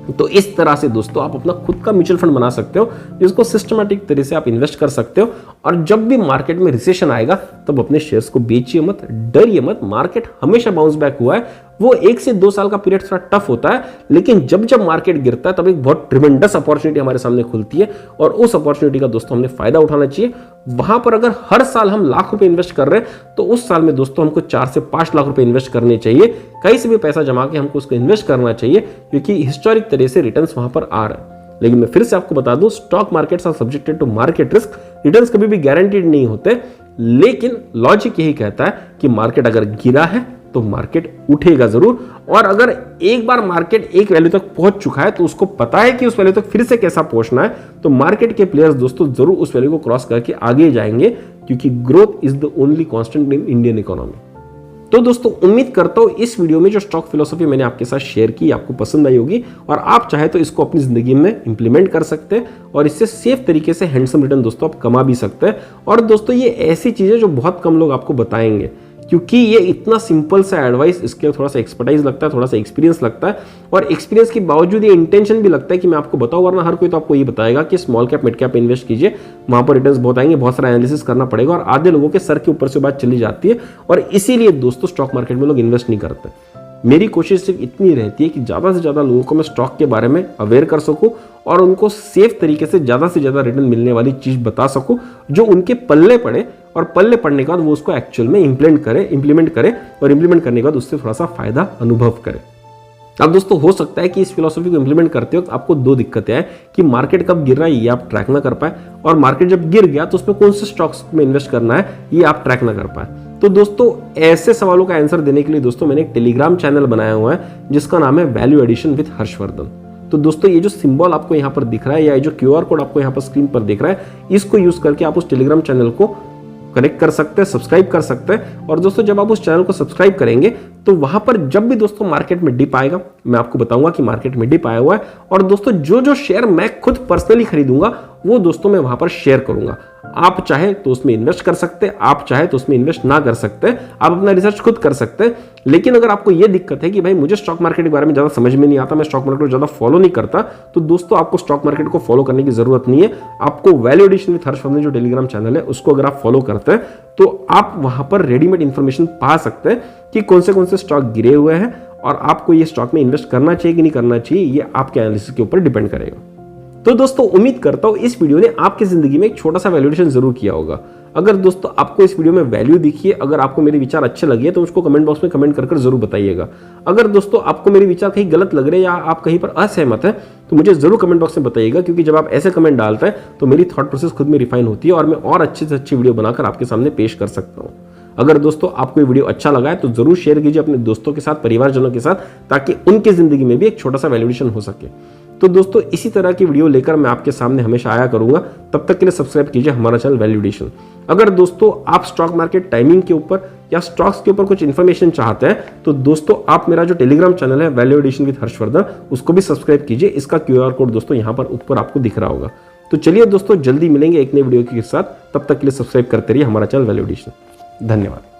तो इस तरह से दोस्तों आप अपना खुद का म्यूचुअल फंड बना सकते हो, जिसको सिस्टमैटिक तरह से आप इन्वेस्ट कर सकते हो। और जब भी मार्केट में रिसेशन आएगा तब अपने शेयर्स को बेचिए मत, डरिए मत। मार्केट हमेशा बाउंस बैक हुआ है। वो 1 से 2 साल का पीरियड थोड़ा टफ होता है, लेकिन जब जब मार्केट गिरता है तब एक बहुत ट्रिमेंडस अपॉर्चुनिटी हमारे सामने खुलती है, और उस अपॉर्चुनिटी का दोस्तों हमने फायदा उठाना चाहिए। वहां पर अगर हर साल हम लाख रुपए इन्वेस्ट कर रहे हैं तो उस साल में दोस्तों हमको 4 से 5 लाख रुपए इन्वेस्ट करने चाहिए। कहीं से भी पैसा जमा के हमको उसको इन्वेस्ट करना चाहिए, क्योंकि हिस्टोरिक तरह से रिटर्न्स वहां पर आ रहे हैं। लेकिन मैं फिर से आपको बता दूं, stock markets are subjected to market risk. Returns कभी भी गारंटीड नहीं होते, लेकिन लॉजिक यही कहता है कि मार्केट अगर गिरा है तो मार्केट उठेगा जरूर। और अगर एक बार मार्केट एक वैल्यू तक पहुंच चुका है तो उसको पता है कि उस वैल्यू तक फिर से कैसा पहुंचना है, तो मार्केट के प्लेयर्स दोस्तों जरूर उस वैल्यू को क्रॉस करके आगे जाएंगे, क्योंकि growth is the only constant in Indian economy. तो दोस्तों उम्मीद करता हूं इस वीडियो में जो स्टॉक फिलॉसफी मैंने आपके साथ शेयर की आपको पसंद आई होगी, और आप चाहे तो इसको अपनी जिंदगी में इंप्लीमेंट कर सकते हैं, और इससे सेफ तरीके से हैंडसम रिटर्न दोस्तों आप कमा भी सकते हैं। और दोस्तों ये ऐसी चीजें जो बहुत कम लोग आपको बताएंगे, क्योंकि ये इतना सिंपल सा एडवाइस, इसके थोड़ा सा एक्सपर्टाइज लगता है, थोड़ा सा एक्सपीरियंस लगता है, और एक्सपीरियंस के बावजूद ये इंटेंशन भी लगता है कि मैं आपको बताऊं, वरना हर कोई तो आपको ये बताएगा कि small cap mid cap invest कीजिए, वहां पर रिटर्न्स बहुत आएंगे, बहुत सारा एनालिसिस करना पड़ेगा, और आधे लोगों के सर के ऊपर से बात चली जाती है, और इसीलिए दोस्तों स्टॉक मार्केट में लोग इन्वेस्ट नहीं करते। मेरी कोशिश सिर्फ इतनी रहती है कि ज़्यादा से ज़्यादा लोगों को मैं स्टॉक के बारे में अवेयर कर सकूं, और उनको सेफ तरीके से ज़्यादा रिटर्न मिलने वाली चीज़ बता सकूं जो उनके पल्ले पड़े, और पल्ले पड़ने के बाद वो उसको एक्चुअल में इंप्लीमेंट करे, और इंप्लीमेंट करने के बाद उससे थोड़ा सा फायदा अनुभव करे। अब दोस्तों हो सकता है कि इस फिलॉसफी को इंप्लीमेंट करते वक्त आपको 2 दिक्कतें आए, कि मार्केट कब गिर रहा है ये आप ट्रैक ना कर पाए, और मार्केट जब गिर गया तो उसमें कौन से स्टॉक्स में इन्वेस्ट करना है ये आप ट्रैक ना कर पाए। तो दोस्तों ऐसे सवालों का आंसर देने के लिए दोस्तों मैंने एक टेलीग्राम चैनल बनाया हुआ है जिसका नाम है वैल्यू एडिशन विद हर्षवर्धन। तो दोस्तों ये जो सिंबल आपको यहाँ पर दिख रहा है, या जो QR कोड आपको यहाँ पर स्क्रीन पर दिख रहा है, इसको यूज करके आप उस टेलीग्राम चैनल को कनेक्ट कर सकते हैं, सब्सक्राइब कर सकते हैं। और दोस्तों जब आप उस चैनल को सब्सक्राइब करेंगे तो वहां पर जब भी दोस्तों मार्केट में डिप आएगा मैं आपको बताऊंगा कि मार्केट में डिप आया हुआ है, और दोस्तों जो जो शेयर मैं खुद पर्सनली खरीदूंगा वो दोस्तों मैं वहां पर शेयर करूंगा। आप चाहे तो उसमें इन्वेस्ट कर सकते हैं, आप चाहे तो उसमें इन्वेस्ट ना कर सकते, आप अपना रिसर्च खुद कर सकते हैं। लेकिन अगर आपको यह दिक्कत है कि भाई मुझे स्टॉक मार्केट के बारे में ज्यादा समझ में नहीं आता, मैं स्टॉक मार्केट को ज्यादा फॉलो नहीं करता, तो दोस्तों आपको स्टॉक मार्केट को फॉलो करने की जरूरत नहीं है। आपको वैल्यू एडिशन विद हर्षवर्धन जो टेलीग्राम चैनल है उसको अगर आप फॉलो करते हैं तो आप वहां पर रेडीमेड इंफॉर्मेशन पा सकते हैं कि कौन से स्टॉक गिरे हुए हैं, और आपको ये स्टॉक में इन्वेस्ट करना चाहिए कि नहीं करना चाहिए, ये आपके एनालिसिस के ऊपर डिपेंड करेगा। तो दोस्तों उम्मीद करता हूं इस वीडियो ने आपकी जिंदगी में एक छोटा सा वैल्यूएशन जरूर किया होगा। अगर दोस्तों आपको इस वीडियो में वैल्यू दिखी है, अगर आपको मेरे विचार अच्छे लगे तो उसको कमेंट बॉक्स में कमेंट कर जरूर बताइएगा। अगर दोस्तों आपको मेरे विचार कहीं गलत लग रहे हैं या आप कहीं पर असहमत हैं तो मुझे जरूर कमेंट बॉक्स में बताइएगा, क्योंकि जब आप ऐसे कमेंट डालते हैं तो मेरी थॉट प्रोसेस खुद में रिफाइन होती है और मैं और अच्छे से अच्छी वीडियो बनाकर आपके सामने पेश कर सकता हूँ। अगर दोस्तों आपको ये वीडियो अच्छा लगा है तो जरूर शेयर कीजिए अपने दोस्तों के साथ, परिवारजनों के साथ, ताकि उनकी जिंदगी में भी एक छोटा सा वैल्यूएशन हो सके। तो दोस्तों इसी तरह की वीडियो लेकर मैं आपके सामने हमेशा आया करूंगा। तब तक के लिए सब्सक्राइब कीजिए हमारा चैनल वैल्यू एडिशन। अगर दोस्तों आप स्टॉक मार्केट टाइमिंग के ऊपर या स्टॉक्स के ऊपर कुछ इन्फॉर्मेशन चाहते हैं तो दोस्तों आप मेरा जो टेलीग्राम चैनल है वैल्यू एडिशन विद हर्षवर्धन उसको भी सब्सक्राइब कीजिए। इसका QR कोड दोस्तों यहाँ पर ऊपर आपको दिख रहा होगा। तो चलिए दोस्तों जल्दी मिलेंगे एक नई वीडियो के साथ, तब तक के लिए सब्सक्राइब करते रहिए हमारा चैनल वैल्यू एडिशन। धन्यवाद।